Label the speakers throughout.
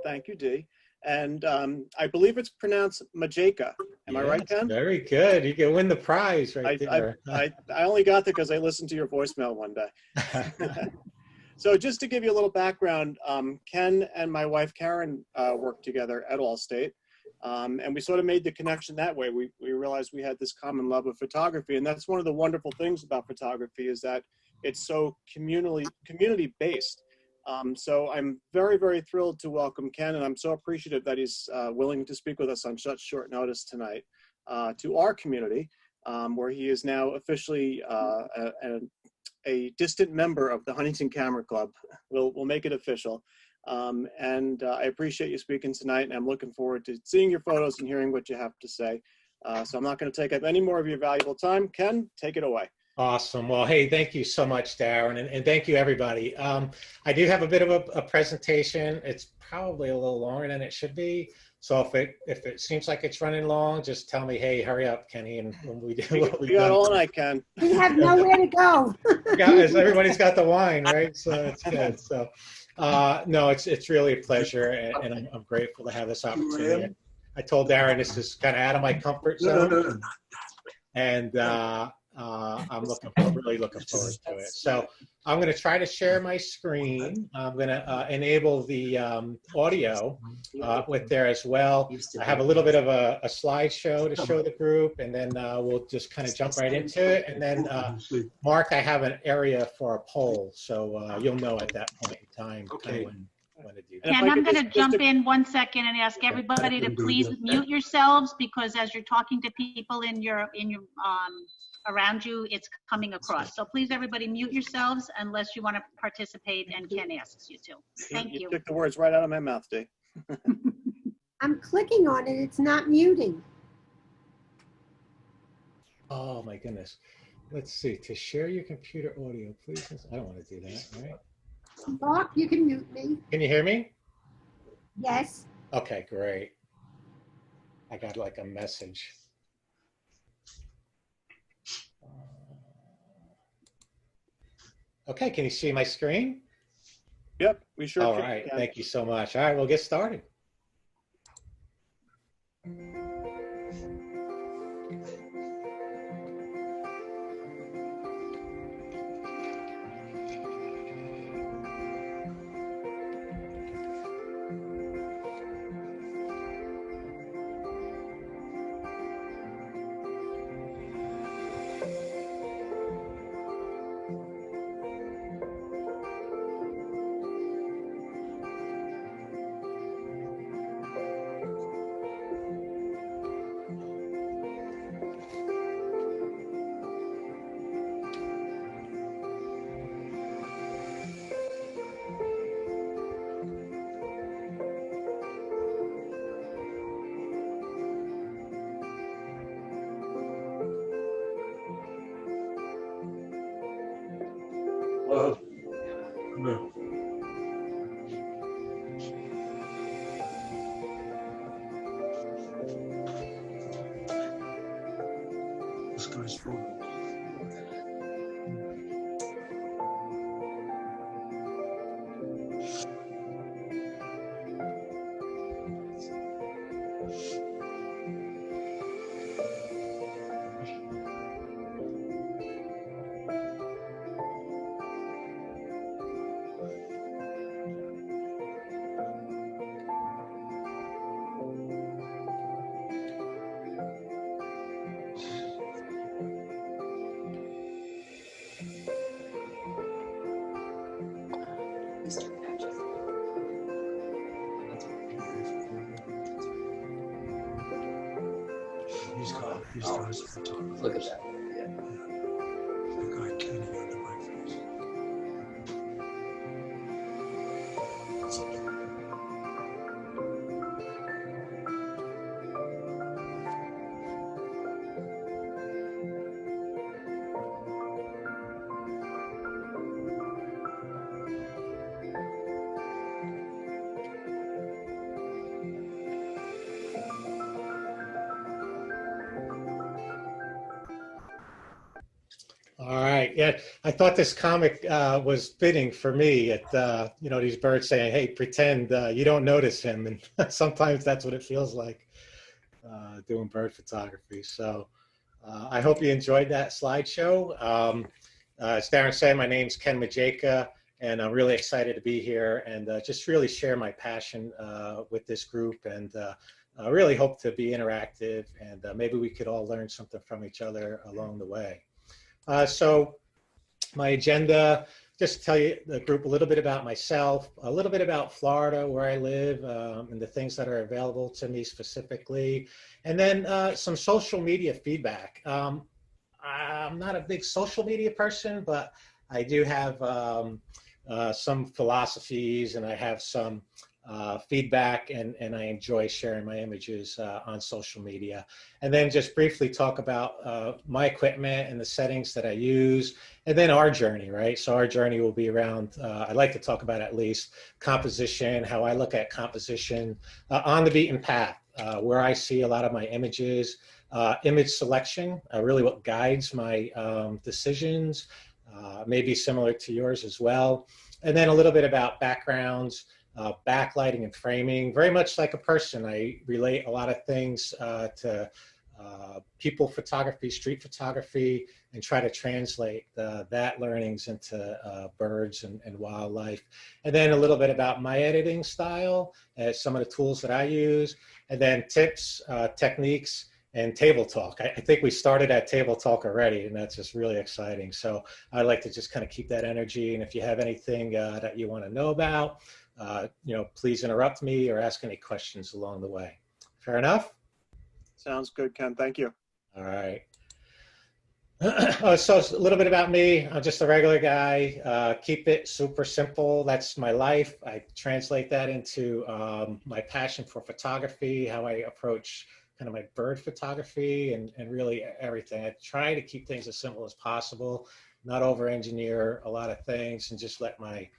Speaker 1: Thank you, Dee. And I believe it's pronounced Majeka. Am I right, Ken?
Speaker 2: Very good. You can win the prize right there.
Speaker 1: I only got there because I listened to your voicemail one day. So just to give you a little background, Ken and my wife Karen worked together at Allstate. And we sort of made the connection that way. We realized we had this common love of photography. And that's one of the wonderful things about photography is that it's so community-based. So I'm very, very thrilled to welcome Ken, and I'm so appreciative that he's willing to speak with us on such short notice tonight to our community, where he is now officially a distant member of the Huntington Camera Club. We'll make it official. And I appreciate you speaking tonight, and I'm looking forward to seeing your photos and hearing what you have to say. So I'm not going to take up any more of your valuable time. Ken, take it away.
Speaker 2: Awesome. Well, hey, thank you so much, Darren, and thank you, everybody. I do have a bit of a presentation. It's probably a little longer than it should be. So if it seems like it's running long, just tell me, hey, hurry up, Kenny, and when we do what we
Speaker 1: got all night, Ken.
Speaker 3: We have nowhere to go.
Speaker 2: Guys, everybody's got the wine, right? So it's good. So no, it's really a pleasure, and I'm grateful to have this opportunity. I told Darren this is kind of out of my comfort zone, and I'm really looking forward to it. So I'm going to try to share my screen. I'm going to enable the audio with there as well. I have a little bit of a slideshow to show the group, and then we'll just kind of jump right into it. And then, Mark, I have an area for a poll, so you'll know at that point in time kind of when to do that.
Speaker 4: Ken, I'm going to jump in 1 second and ask everybody to please mute yourselves, because as you're talking to people in your around you, it's coming across. So please, everybody, mute yourselves unless you want to participate and Ken asks you to. Thank you.
Speaker 1: You took the words right out of my mouth, Dee.
Speaker 3: I'm clicking on it. It's not muting.
Speaker 2: Oh my goodness. Let's see. To share your computer audio, please. I don't want to do that, right?
Speaker 3: Mark, you can mute me.
Speaker 2: Can you hear me?
Speaker 3: Yes.
Speaker 2: Okay, great. I got like a message. Okay, can you see my screen?
Speaker 1: Yep, we sure can.
Speaker 2: All right, thank you so much. All right, we'll get started.
Speaker 5: No. This guy's full. These guys are photographers.
Speaker 6: Look at that. Yeah.
Speaker 5: The guy turning under my face.
Speaker 2: All right. Yeah, I thought this comic was fitting for me. These birds saying, "Hey, pretend you don't notice him," and sometimes that's what it feels like doing bird photography. So I hope you enjoyed that slideshow. As Darren said, my name's Ken Majeka, and I'm really excited to be here and just really share my passion with this group, and I really hope to be interactive, and maybe we could all learn something from each other along the way. So my agenda, just to tell you the group a little bit about myself, a little bit about Florida, where I live, and the things that are available to me specifically, and then some social media feedback. I'm not a big social media person, but I do have some philosophies, and I have some feedback, and I enjoy sharing my images on social media. And then just briefly talk about my equipment and the settings that I use, and then our journey, right? So our journey will be around, I'd like to talk about at least composition, how I look at composition on the beaten path, where I see a lot of my images, image selection, really what guides my decisions, maybe similar to yours as well. And then a little bit about backgrounds, backlighting and framing, very much like a person. I relate a lot of things to people photography, street photography, and try to translate that learnings into birds and wildlife. And then a little bit about my editing style, some of the tools that I use, and then tips, techniques, and table talk. I think we started at table talk already, and that's just really exciting. So I'd like to just kind of keep that energy. And if you have anything that you want to know about, please interrupt me or ask any questions along the way. Fair enough?
Speaker 1: Sounds good, Ken. Thank you.
Speaker 2: All right. So a little bit about me. I'm just a regular guy. Keep it super simple. That's my life. I translate that into my passion for photography, how I approach kind of my bird photography, and really everything. I try to keep things as simple as possible, not over-engineer a lot of things, and just let my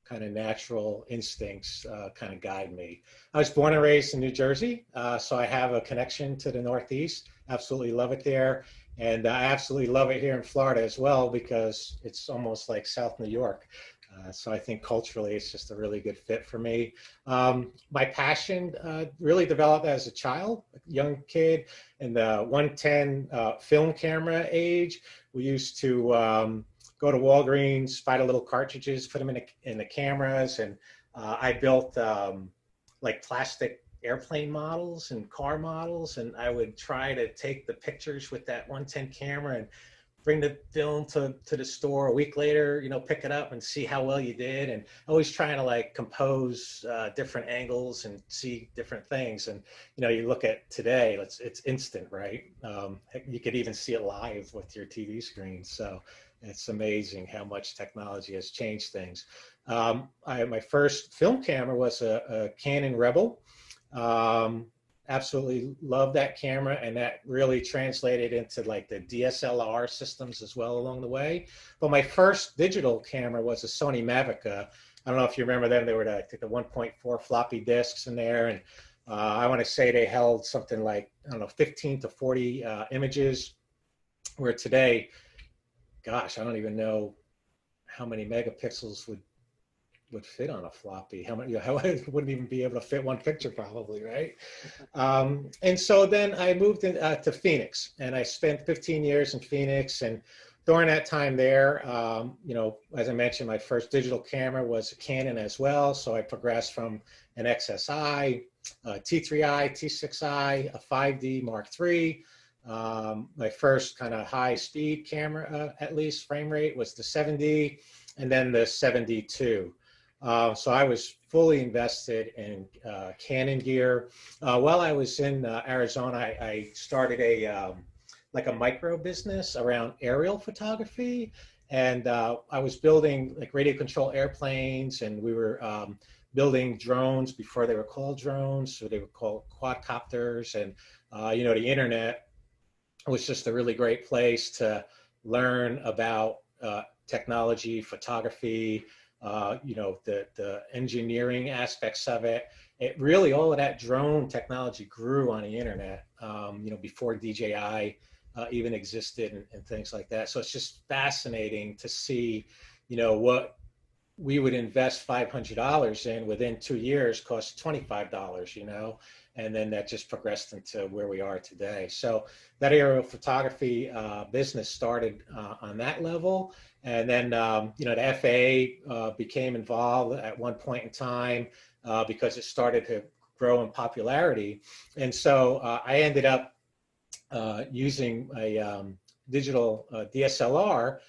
Speaker 2: kind of natural instincts kind of guide me. I was born and raised in New Jersey, so I have a connection to the Northeast. Absolutely love it there. And I absolutely love it here in Florida as well, because it's almost like South New York. So I think culturally it's just a really good fit for me. My passion really developed as a child, a young kid, in the 110 film camera age. We used to go to Walgreens, buy the little cartridges, put them in the cameras, and I built like plastic airplane models and car models, and I would try to take the pictures with that 110 camera and bring the film to the store a week later, pick it up and see how well you did, and always trying to like compose different angles and see different things. And you look at today, it's instant, right? You could even see it live with your TV screen. So it's amazing how much technology has changed things. My first film camera was a Canon Rebel. Absolutely love that camera, and that really translated into like the DSLR systems as well along the way. But my first digital camera was a Sony Mavica. I don't know if you remember them. They were the 1.4 floppy disks in there, and I want to say they held something like, 15 to 40 images, where today, gosh, I don't even know how many megapixels would fit on a floppy. How many? How wouldn't even be able to fit one picture, probably, right? And so then I moved to Phoenix, and I spent 15 years in Phoenix. And during that time there, as I mentioned, my first digital camera was a Canon as well. So I progressed from an XSI, T3i, T6i, a 5D Mark III. My first kind of high-speed camera, at least frame rate, was the 7D, and then the 7D2. So I was fully invested in Canon gear. While I was in Arizona, I started a micro business around aerial photography, and I was building like radio control airplanes, and we were building drones before they were called drones, so they were called quadcopters. And the internet was just a really great place to learn about technology, photography, the engineering aspects of it. It really, all of that drone technology grew on the internet, before DJI even existed and things like that. So it's just fascinating to see, what we would invest $500 in within 2 years cost $25, and then that just progressed into where we are today. So that aerial photography business started on that level. And then, the FAA became involved at one point in time because it started to grow in popularity. And so I ended up using a digital DSLR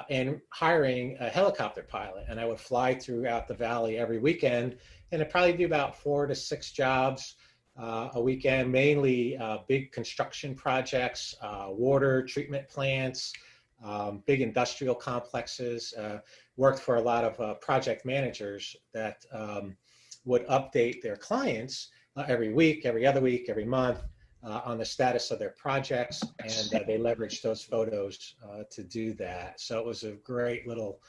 Speaker 2: and hiring a helicopter pilot. And I would fly throughout the valley every weekend, and I'd probably do about 4 to 6 jobs a weekend, mainly big construction projects, water treatment plants, big industrial complexes. Worked for a lot of project managers that would update their clients every week, every other week, every month on the status of their projects, and they leveraged those photos to do that. So it was a great little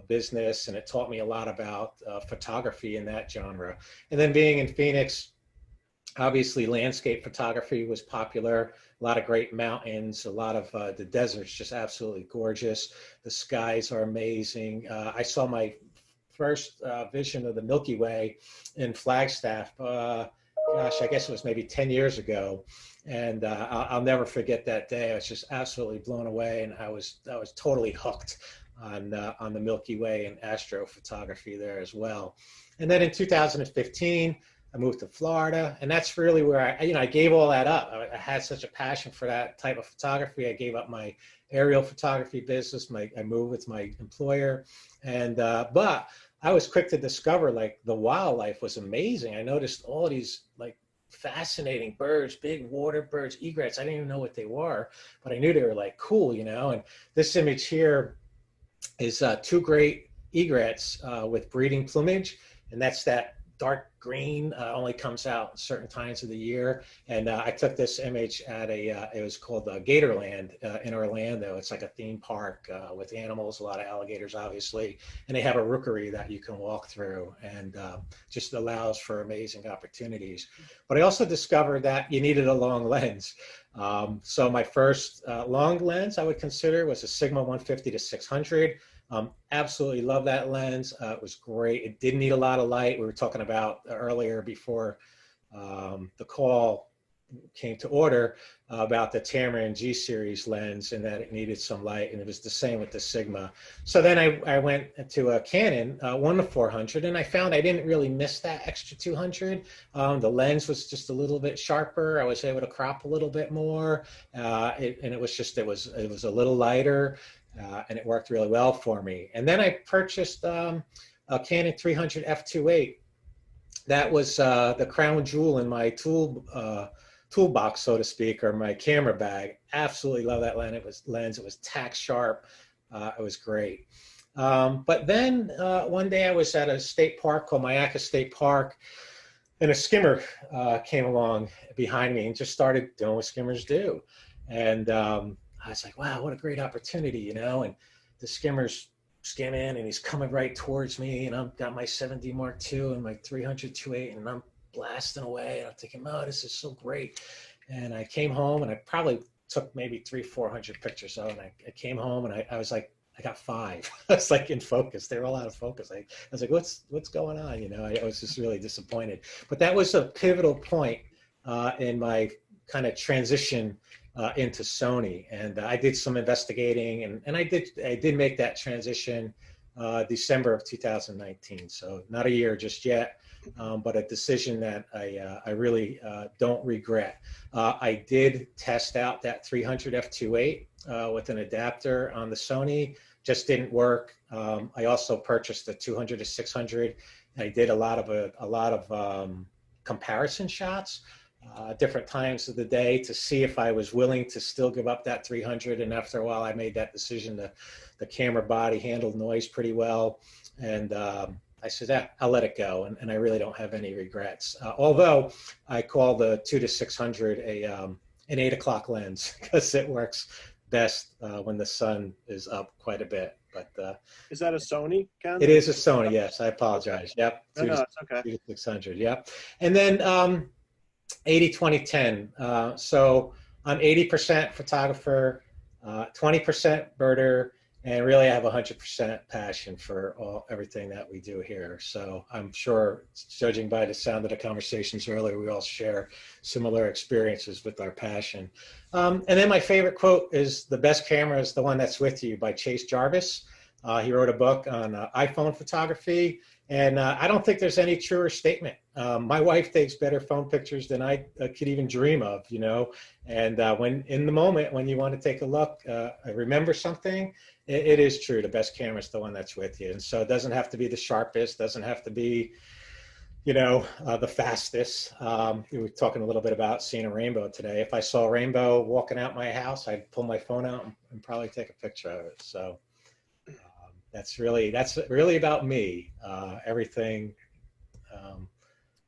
Speaker 2: business, and it taught me a lot about photography in that genre. And then being in Phoenix, obviously landscape photography was popular. A lot of great mountains, a lot of the desert's just absolutely gorgeous. The skies are amazing. I saw my first vision of the Milky Way in Flagstaff. Gosh, I guess it was maybe 10 years ago, and I'll never forget that day. I was just absolutely blown away, and I was totally hooked on the Milky Way and astrophotography there as well. And then in 2015, I moved to Florida, and that's really where I gave all that up. I had such a passion for that type of photography. I gave up my aerial photography business. I moved with my employer, and but I was quick to discover like the wildlife was amazing. I noticed all these like fascinating birds, big water birds, egrets. I didn't even know what they were, but I knew they were like cool, And this image here is 2 great egrets with breeding plumage, and that's that dark green, only comes out certain times of the year. And I took this image at it was called Gatorland in Orlando. It's like a theme park with animals, a lot of alligators, obviously. And they have a rookery that you can walk through, and just allows for amazing opportunities. But I also discovered that you needed a long lens. So my first long lens I would consider was a Sigma 150 to 600. Absolutely love that lens. It was great. It didn't need a lot of light. We were talking about earlier before the call came to order about the Tamron G series lens, and that it needed some light, and it was the same with the Sigma. So then I went to a Canon 1-400, and I found I didn't really miss that extra 200. The lens was just a little bit sharper. I was able to crop a little bit more, and it was a little lighter. And it worked really well for me. And then I purchased a Canon 300 f2.8. That was the crown jewel in my toolbox, so to speak, or my camera bag. Absolutely love that lens. It was tack sharp. It was great. But then one day I was at a state park called Myakka State Park, and a skimmer came along behind me and just started doing what skimmers do. And I was like, wow, what a great opportunity, and the skimmer's skimming and he's coming right towards me, and I've got my 7D Mark II and my 300 2.8, and I'm blasting away, and I'm thinking, oh, this is so great. And I came home, and I probably took maybe 300-400 pictures of it. And I came home, and I was like, I got 5. I was like in focus. They were all out of focus. I was like, what's going on? I was just really disappointed. But that was a pivotal point in my kind of transition into Sony, and I did some investigating, and I did make that transition December of 2019. So not a year just yet, but a decision that I really don't regret. I did test out that 300 f2.8 with an adapter on the Sony, just didn't work. I also purchased the 200 to 600. I did a lot of comparison shots. Different times of the day to see if I was willing to still give up that 300. And after a while, I made that decision. The camera body handled noise pretty well. And I said, yeah, I'll let it go. And I really don't have any regrets. Although I call the 2 to 600 an 8 o'clock lens, because it works best when the sun is up quite a bit. But
Speaker 1: is that a Sony, Ken?
Speaker 2: It is a Sony, yes. I apologize. Yep.
Speaker 1: No, it's okay.
Speaker 2: 2 to 600, yep. And then 80-20-10. So I'm 80% photographer, 20% birder, and really I have 100% passion for everything that we do here. So I'm sure, judging by the sound of the conversations earlier, we all share similar experiences with our passion. And then my favorite quote is, "The best camera is the one that's with you," by Chase Jarvis. He wrote a book on iPhone photography, and I don't think there's any truer statement. My wife takes better phone pictures than I could even dream of, you know. And when in the moment, when you want to take a look, remember something, it is true. The best camera is the one that's with you. And so it doesn't have to be the sharpest, doesn't have to be, you know, the fastest. We were talking a little bit about seeing a rainbow today. If I saw a rainbow walking out my house, I'd pull my phone out and probably take a picture of it. So that's really about me. Everything.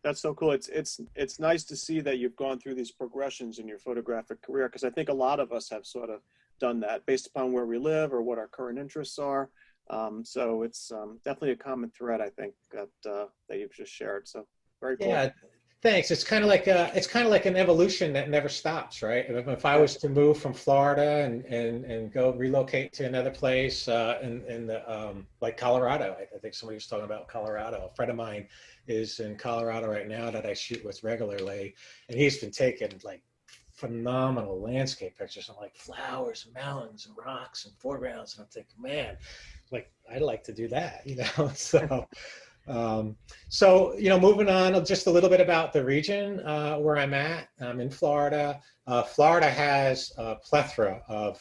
Speaker 1: That's so cool. It's nice to see that you've gone through these progressions in your photographic career, because I think a lot of us have sort of done that based upon where we live or what our current interests are. So it's definitely a common thread, I think, that you've just shared. So very cool.
Speaker 2: Yeah, thanks. It's kind of like an evolution that never stops, right? If I was to move from Florida and go relocate to another place in the, like Colorado, I think somebody was talking about Colorado. A friend of mine is in Colorado right now that I shoot with regularly, and he's been taking like phenomenal landscape pictures of like flowers and mountains and rocks and foregrounds, and I'm thinking, man, like I'd like to do that, you know. So you know, moving on, just a little bit about the region where I'm at. I'm in Florida. Florida has a plethora of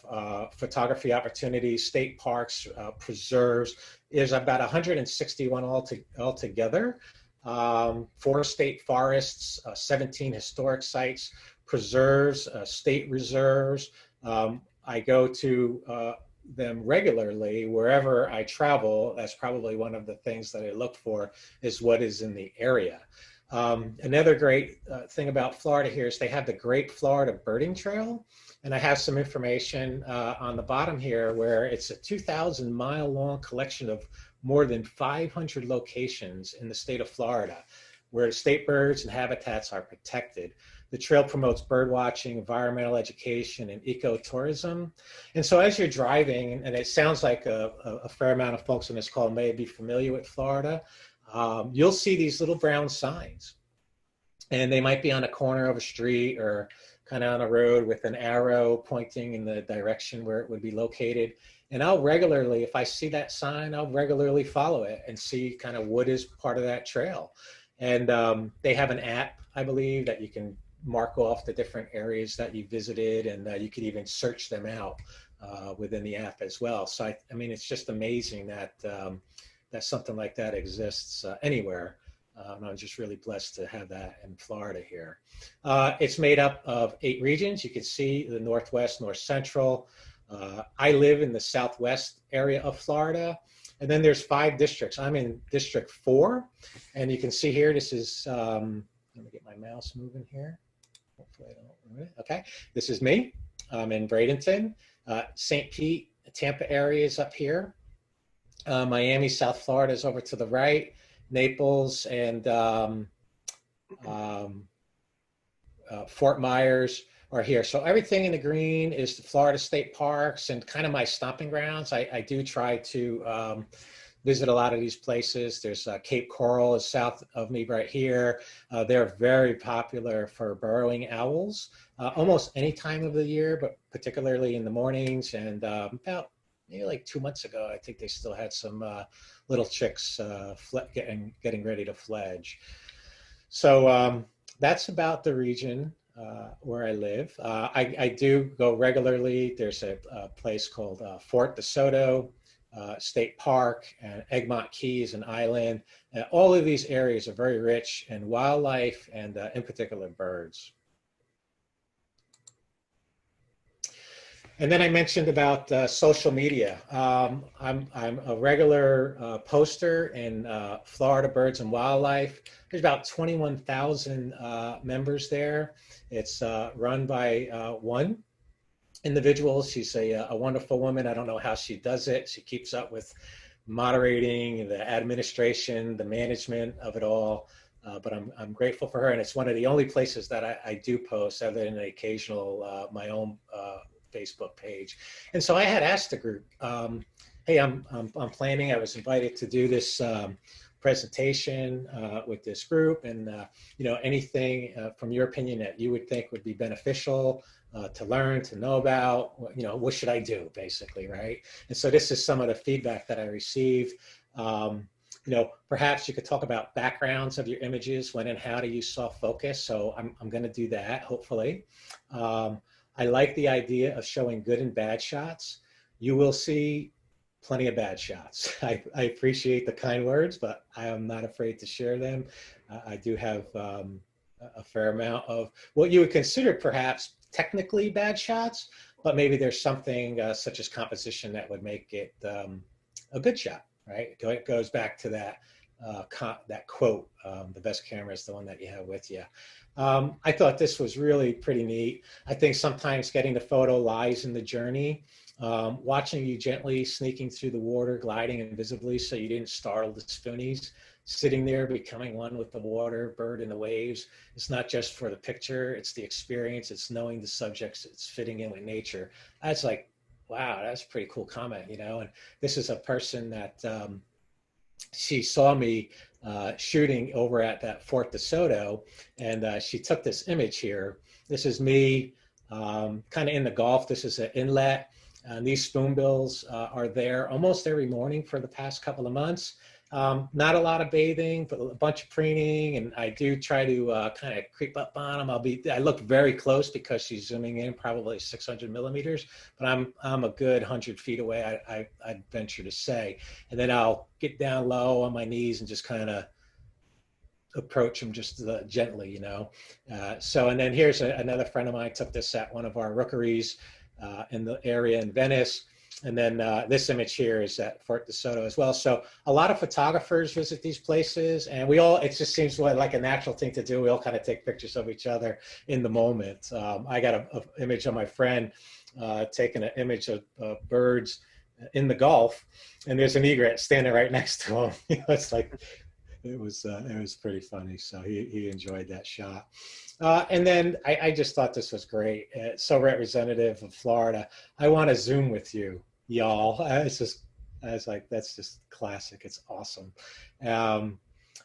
Speaker 2: photography opportunities, state parks, preserves. There's about 161 altogether. 4 state forests, 17 historic sites, preserves, state reserves. I go to them regularly wherever I travel. That's probably one of the things that I look for, is what is in the area. Another great thing about Florida here is they have the Great Florida Birding Trail. And I have some information on the bottom here where it's a 2,000-mile long collection of more than 500 locations in the state of Florida where state birds and habitats are protected. The trail promotes bird watching, environmental education, and ecotourism. And so as you're driving, and it sounds like a fair amount of folks on this call may be familiar with Florida, you'll see these little brown signs. And they might be on a corner of a street or kind of on a road with an arrow pointing in the direction where it would be located. And I'll regularly, if I see that sign, I'll regularly follow it and see kind of what is part of that trail. And they have an app, I believe, that you can mark off the different areas that you visited, and you could even search them out within the app as well. So I mean, it's just amazing that that something like that exists anywhere. And I'm just really blessed to have that in Florida here. It's made up of 8 regions. You can see the Northwest, North Central. I live in the Southwest area of Florida. And then there's 5 districts. I'm in District 4. And you can see here, this is, let me get my mouse moving here. Hopefully I don't ruin it. Okay, this is me. I'm in Bradenton. St. Pete, Tampa area is up here. Miami, South Florida is over to the right. Naples and Fort Myers are here. So everything in the green is the Florida state parks and kind of my stomping grounds. I do try to visit a lot of these places. There's Cape Coral is south of me right here. They're very popular for burrowing owls almost any time of the year, but particularly in the mornings. And about maybe like 2 months ago, I think they still had some little chicks getting ready to fledge. So that's about the region where I live. I do go regularly. There's a place called Fort DeSoto State Park, and Egmont Key is an island. All of these areas are very rich in wildlife and in particular birds. And then I mentioned about social media. I'm a regular poster in Florida Birds and Wildlife. There's about 21,000 members there. It's run by one individual. She's a wonderful woman. I don't know how she does it. She keeps up with moderating, the administration, the management of it all. But I'm grateful for her, and it's one of the only places that I do post, other than the occasional my own Facebook page. And so I had asked the group, hey, I'm planning. I was invited to do this presentation with this group, and anything from your opinion that you would think would be beneficial to learn, to know about. What should I do, basically, right? And so this is some of the feedback that I received. Perhaps you could talk about backgrounds of your images, when and how to use soft focus. So I'm going to do that, hopefully. I like the idea of showing good and bad shots. You will see plenty of bad shots. I appreciate the kind words, but I am not afraid to share them. I do have a fair amount of what you would consider perhaps technically bad shots, but maybe there's something such as composition that would make it a good shot. Right? It goes back to that quote, the best camera is the one that you have with you. I thought this was really pretty neat. I think sometimes getting the photo lies in the journey. Watching you gently sneaking through the water, gliding invisibly so you didn't startle the spoonies, sitting there becoming one with the water, bird in the waves. It's not just for the picture, it's the experience, it's knowing the subjects, it's fitting in with nature. That's like, wow, that's a pretty cool comment, and this is a person that she saw me shooting over at that Fort DeSoto, and she took this image here. This is me kind of in the Gulf. This is an inlet. These spoonbills are there almost every morning for the past couple of months. Not a lot of bathing, but a bunch of preening, and I do try to kind of creep up on them. I look very close because she's zooming in probably 600 millimeters, but I'm a good 100 feet away, I'd venture to say. And then I'll get down low on my knees and just kind of approach them just gently, and then here's another friend of mine took this at one of our rookeries in the area in Venice. And then this image here is at Fort DeSoto as well. So a lot of photographers visit these places, and it just seems like a natural thing to do. We all kind of take pictures of each other in the moment. I got an image of my friend taking an image of birds in the Gulf, and there's an egret standing right next to him. It's like, it was pretty funny. So he enjoyed that shot. And then I just thought this was great. It's so representative of Florida. I want to Zoom with you, y'all. I was like, that's just classic. It's awesome. And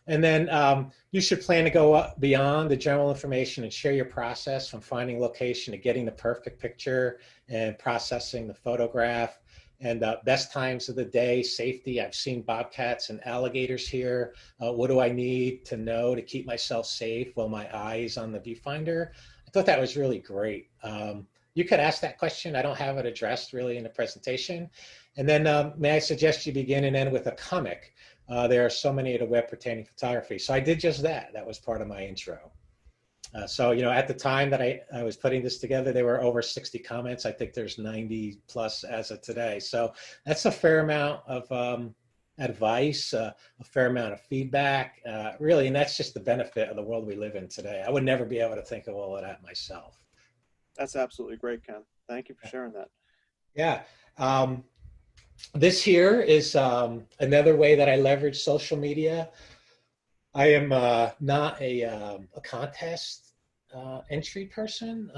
Speaker 2: then you should plan to go beyond the general information and share your process from finding location to getting the perfect picture and processing the photograph. And best times of the day, safety. I've seen bobcats and alligators here. What do I need to know to keep myself safe while my eye is on the viewfinder? I thought that was really great. You could ask that question. I don't have it addressed really in the presentation. And then may I suggest you begin and end with a comic? There are so many of the web pertaining photography. So I did just that. That was part of my intro. So, at the time that I was putting this together, there were over 60 comments. I think there's 90 plus as of today. So that's a fair amount of advice, a fair amount of feedback, really. And that's just the benefit of the world we live in today. I would never be able to think of all of that myself.
Speaker 1: That's absolutely great, Ken. Thank you for sharing that.
Speaker 2: Yeah. This here is another way that I leverage social media. I am not a contest entry person.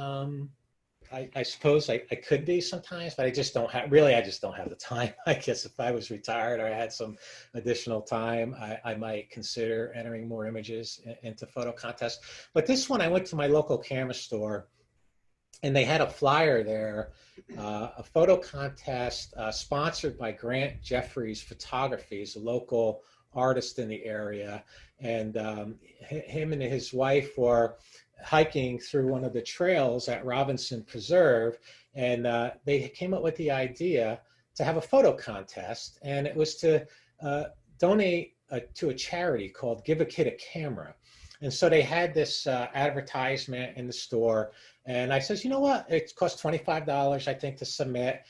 Speaker 2: I suppose I could be sometimes, but I just don't have the time. I guess if I was retired or I had some additional time, I might consider entering more images into photo contests. But this one, I went to my local camera store, and they had a flyer there, a photo contest sponsored by Grant Jeffries Photography, he's a local artist in the area. And him and his wife were hiking through one of the trails at Robinson Preserve, and they came up with the idea to have a photo contest, and it was to donate to a charity called Give a Kid a Camera. And so they had this advertisement in the store, and I says, you know what, it costs $25, I think, to submit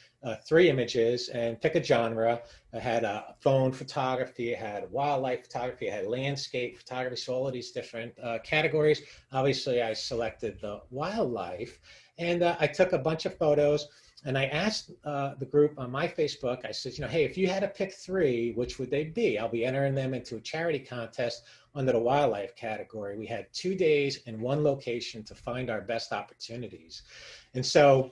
Speaker 2: 3 images and pick a genre. I had phone photography, I had wildlife photography, I had landscape photography, so all of these different categories. Obviously, I selected the wildlife, and I took a bunch of photos. And I asked the group on my Facebook, I said, hey, if you had to pick 3, which would they be? I'll be entering them into a charity contest under the wildlife category. We had 2 days and 1 location to find our best opportunities. And so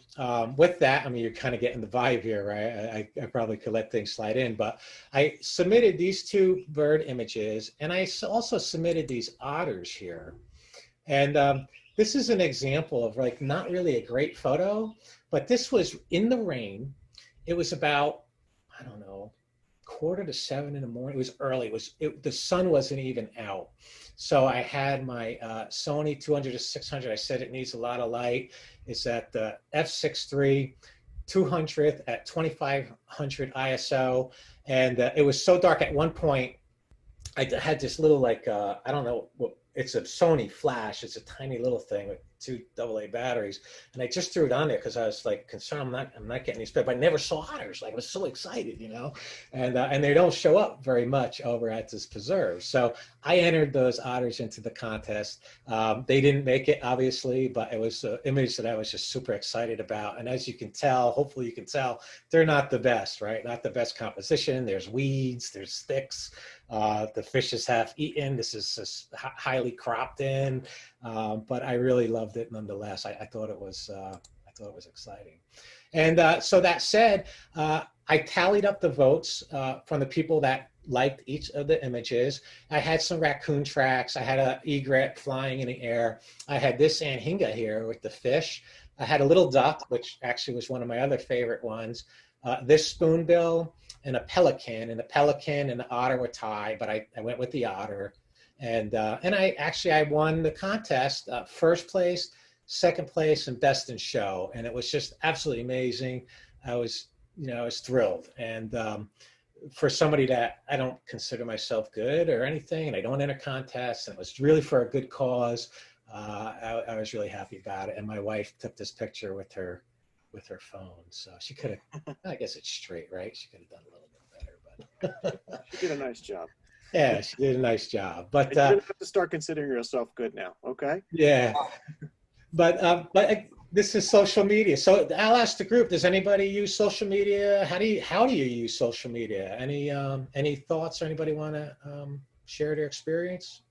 Speaker 2: with that, I mean, you're kind of getting the vibe here, right? I probably could let things slide in, but I submitted these 2 bird images, and I also submitted these otters here. And this is an example of like not really a great photo, but this was in the rain. It was about, I don't know, 6:45 in the morning. It was early. The sun wasn't even out. So I had my Sony 200-600. I said it needs a lot of light. It's at the f6.3 200th at 2500 ISO. And it was so dark at one point, I had this little like, I don't know what, it's a Sony flash. It's a tiny little thing with 2 AA batteries. And I just threw it on there because I was like concerned I'm not getting these, but I never saw otters. Like I was so excited, and they don't show up very much over at this preserve. So I entered those otters into the contest. They didn't make it, obviously, but it was an image that I was just super excited about. And as you can tell, hopefully you can tell, they're not the best, right? Not the best composition. There's weeds, there's sticks. The fish is half eaten. This is just highly cropped in, but I really loved it nonetheless. I thought it was exciting. And so that said, I tallied up the votes from the people that liked each of the images. I had some raccoon tracks. I had an egret flying in the air. I had this anhinga here with the fish. I had a little duck, which actually was one of my other favorite ones. This spoonbill and a pelican, and the pelican and the otter were tied, but I went with the otter. And I won the contest, first place, second place, and best in show. And it was just absolutely amazing. I was thrilled. And for somebody that I don't consider myself good or anything, and I don't enter contests, and it was really for a good cause, I was really happy about it. And my wife took this picture with her phone. So she could have, I guess it's straight, right? She could have done a little bit better, but
Speaker 1: She did a nice job.
Speaker 2: Yeah, she did a nice job. But
Speaker 1: you're gonna have to start considering yourself good now, okay?
Speaker 2: Yeah, but this is social media. So I'll ask the group: does anybody use social media? How do you use social media? Any thoughts? Or anybody want to share their experience?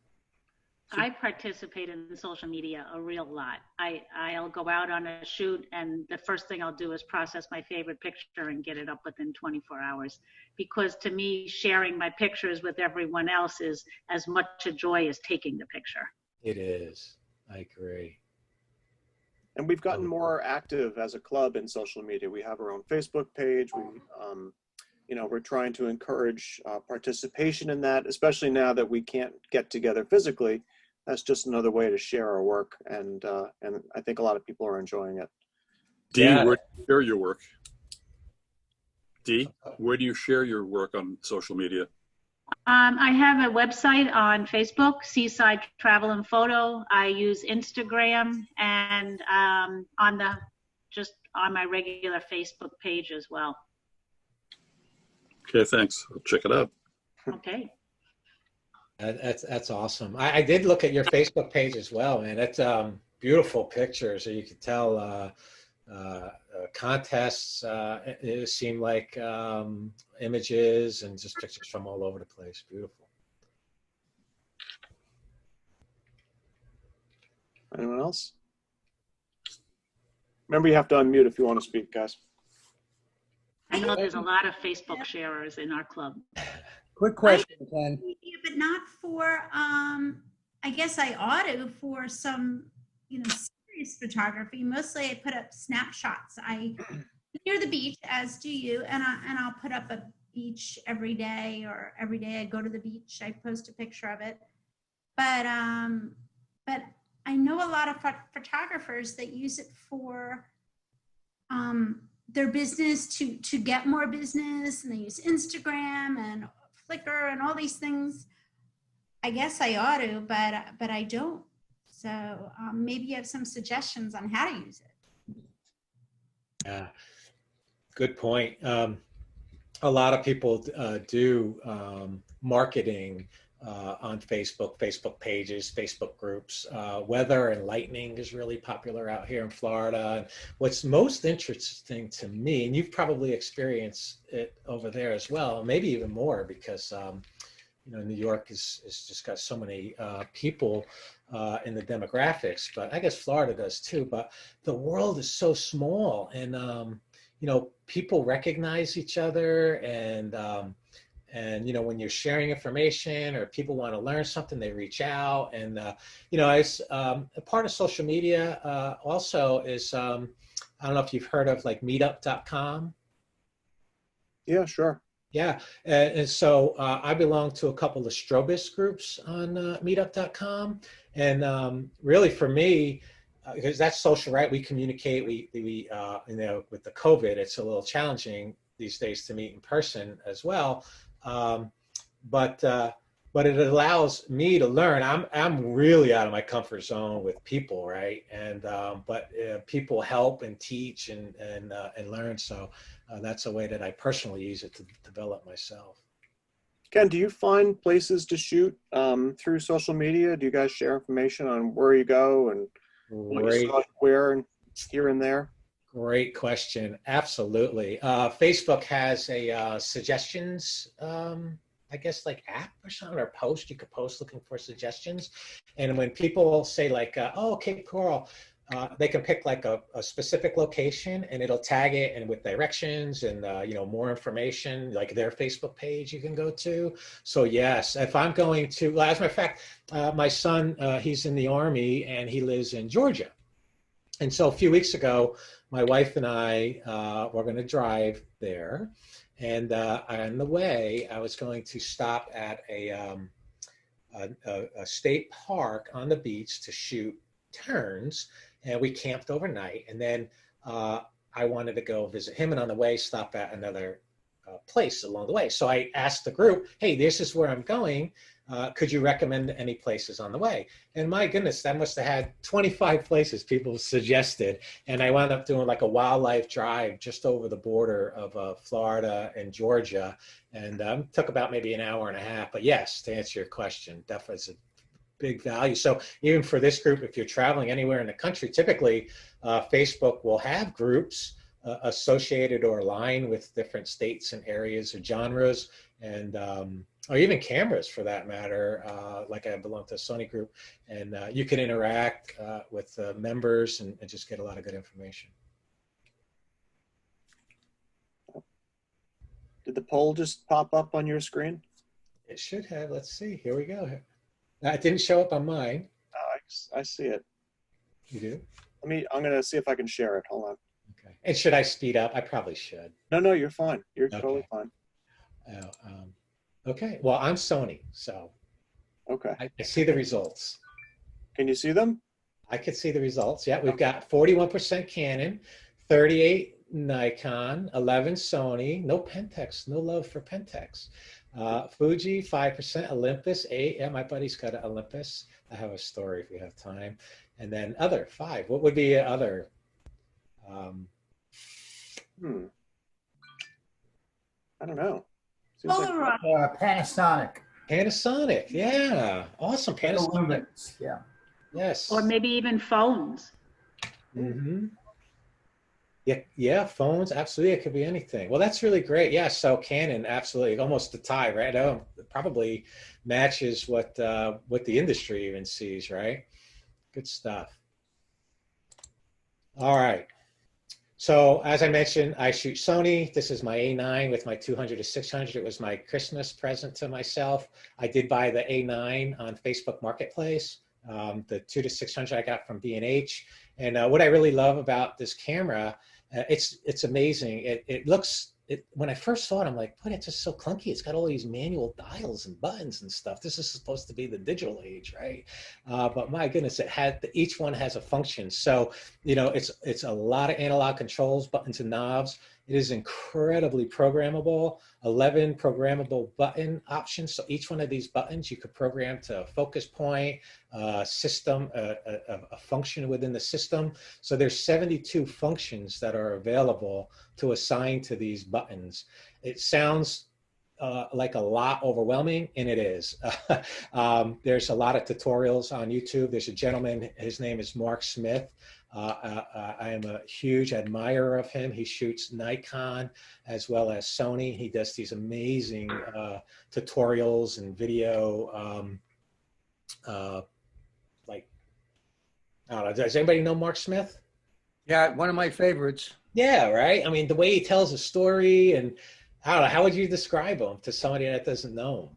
Speaker 4: I participate in social media a real lot. I'll go out on a shoot, and the first thing I'll do is process my favorite picture and get it up within 24 hours. Because to me, sharing my pictures with everyone else is as much a joy as taking the picture.
Speaker 2: It is. I agree.
Speaker 1: And we've gotten more active as a club in social media. We have our own Facebook page. We're trying to encourage participation in that, especially now that we can't get together physically. That's just another way to share our work, and I think a lot of people are enjoying it.
Speaker 6: Dee, where do you share your work? Dee, where do you share your work on social media?
Speaker 4: I have a website on Facebook, Seaside Travel and Photo. I use Instagram, and on my regular Facebook page as well.
Speaker 6: Okay, thanks. I'll check it out.
Speaker 4: Okay.
Speaker 2: That's awesome. I did look at your Facebook page as well, man. It's beautiful pictures. So you can tell contests. It seemed like images and just pictures from all over the place. Beautiful.
Speaker 1: Anyone else? Remember, you have to unmute if you want to speak, guys.
Speaker 4: I know there's a lot of Facebook sharers in our club.
Speaker 7: Quick question, Ken.
Speaker 8: But not for, I guess I ought to for some, serious photography. Mostly I put up snapshots. I near the beach, as do you, and I'll put up a beach every day, or every day I go to the beach, I post a picture of it. But I know a lot of photographers that use it for their business to get more business, and they use Instagram and Flickr and all these things. I guess I ought to, but I don't. So maybe you have some suggestions on how to use it.
Speaker 2: Yeah, good point. A lot of people do marketing on Facebook, Facebook pages, Facebook groups. Weather and lightning is really popular out here in Florida. And what's most interesting to me, and you've probably experienced it over there as well, maybe even more, because New York is just got so many people in the demographics, but I guess Florida does too. But the world is so small, and people recognize each other, and when you're sharing information or people want to learn something, they reach out. And as a part of social media also is I don't know if you've heard of like meetup.com.
Speaker 1: Yeah, sure.
Speaker 2: Yeah, and so I belong to a couple of Strobist groups on meetup.com, and really for me, because that's social, right? We communicate. We with the COVID, it's a little challenging these days to meet in person as well, but it allows me to learn. I'm really out of my comfort zone with people, right? And but people help and teach and learn. So that's a way that I personally use it to develop myself.
Speaker 1: Ken, do you find places to shoot through social media? Do you guys share information on where you go and what you saw where and here and there?
Speaker 2: Great question. Absolutely. Facebook has a suggestions, I guess, like app or something, or post. You could post looking for suggestions. And when people say like, oh, Cape Coral, they can pick like a specific location, and it'll tag it and with directions and more information, like their Facebook page you can go to. So yes, if I'm going to, well, as a matter of fact, my son, he's in the Army and he lives in Georgia. And so a few weeks ago, my wife and I were going to drive there. And on the way, I was going to stop at a state park on the beach to shoot terns. And we camped overnight. And then I wanted to go visit him. And on the way, stop at another place along the way. So I asked the group, hey, this is where I'm going. Could you recommend any places on the way? And my goodness, that must have had 25 places people suggested. And I wound up doing like a wildlife drive just over the border of Florida and Georgia. And took about maybe an hour and a half. But yes, to answer your question, definitely is a big value. So even for this group, if you're traveling anywhere in the country, typically Facebook will have groups associated or aligned with different states and areas or genres, and or even cameras for that matter. Like I belong to a Sony group, and you can interact with members and just get a lot of good information.
Speaker 1: Did the poll just pop up on your screen?
Speaker 2: It should have. Let's see. Here we go. It didn't show up on mine.
Speaker 1: Oh, I see it.
Speaker 2: You do?
Speaker 1: I'm going to see if I can share it. Hold on.
Speaker 2: Okay. And should I speed up? I probably should.
Speaker 1: No, you're fine. You're totally fine.
Speaker 2: Okay. Well, I'm Sony, so
Speaker 1: okay.
Speaker 2: I see the results.
Speaker 1: Can you see them?
Speaker 2: I can see the results. Yeah, we've got 41% Canon, 38 Nikon, 11 Sony, no Pentax, no love for Pentax. Fuji, 5%, Olympus, 8. Yeah, my buddy's got an Olympus. I have a story if we have time. And then other, 5. What would be other?
Speaker 1: I don't know.
Speaker 8: Polaroid.
Speaker 7: Panasonic.
Speaker 2: Panasonic, yeah. Awesome, Panasonic.
Speaker 7: Yeah.
Speaker 2: Yes.
Speaker 4: Or maybe even phones.
Speaker 2: Mm-hmm. Yeah, phones, absolutely. It could be anything. Well, that's really great. Yeah, so Canon, absolutely, almost a tie, right? It probably matches what the industry even sees, right? Good stuff. All right. So as I mentioned, I shoot Sony. This is my A9 with my 200 to 600. It was my Christmas present to myself. I did buy the A9 on Facebook Marketplace. The 2 to 600 I got from B&H. And what I really love about this camera, it's amazing. It looks, when I first saw it, I'm like, it's just so clunky. It's got all these manual dials and buttons and stuff. This is supposed to be the digital age, right? But my goodness, each one has a function. So, it's a lot of analog controls, buttons and knobs. It is incredibly programmable, 11 programmable button options. So each one of these buttons you could program to a focus point, system, a function within the system. So there's 72 functions that are available to assign to these buttons. It sounds like a lot overwhelming, and it is. There's a lot of tutorials on YouTube. There's a gentleman, his name is Mark Smith. I am a huge admirer of him. He shoots Nikon as well as Sony. He does these amazing tutorials and video. Like, I don't know, does anybody know Mark Smith?
Speaker 9: Yeah, one of my favorites.
Speaker 2: Yeah, right. I mean, the way he tells a story, and I don't know, how would you describe him to somebody that doesn't know him?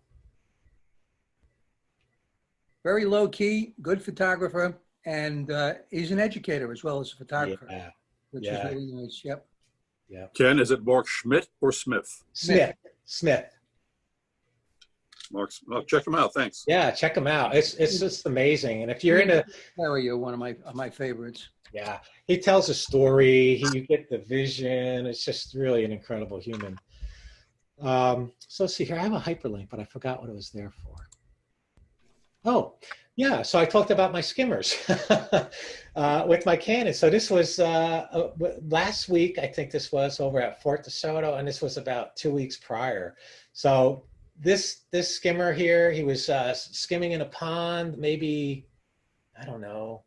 Speaker 9: Very low key, good photographer, and he's an educator as well as a photographer,
Speaker 2: Yeah,
Speaker 9: which is really nice. Yep.
Speaker 2: yeah.
Speaker 6: Ken, is it Mark Schmidt or Smith?
Speaker 2: Smith.
Speaker 6: Mark, oh, check him out. Thanks.
Speaker 2: Yeah, check him out. It's just amazing. And if you're into,
Speaker 9: You're one of my favorites.
Speaker 2: yeah, he tells a story. You get the vision. It's just really an incredible human. So let's see here. I have a hyperlink, but I forgot what it was there for. Oh, yeah. So I talked about my skimmers with my Canon. So this was last week. I think this was over at Fort DeSoto, and this was about 2 weeks prior. So this skimmer here, he was skimming in a pond, maybe, I don't know,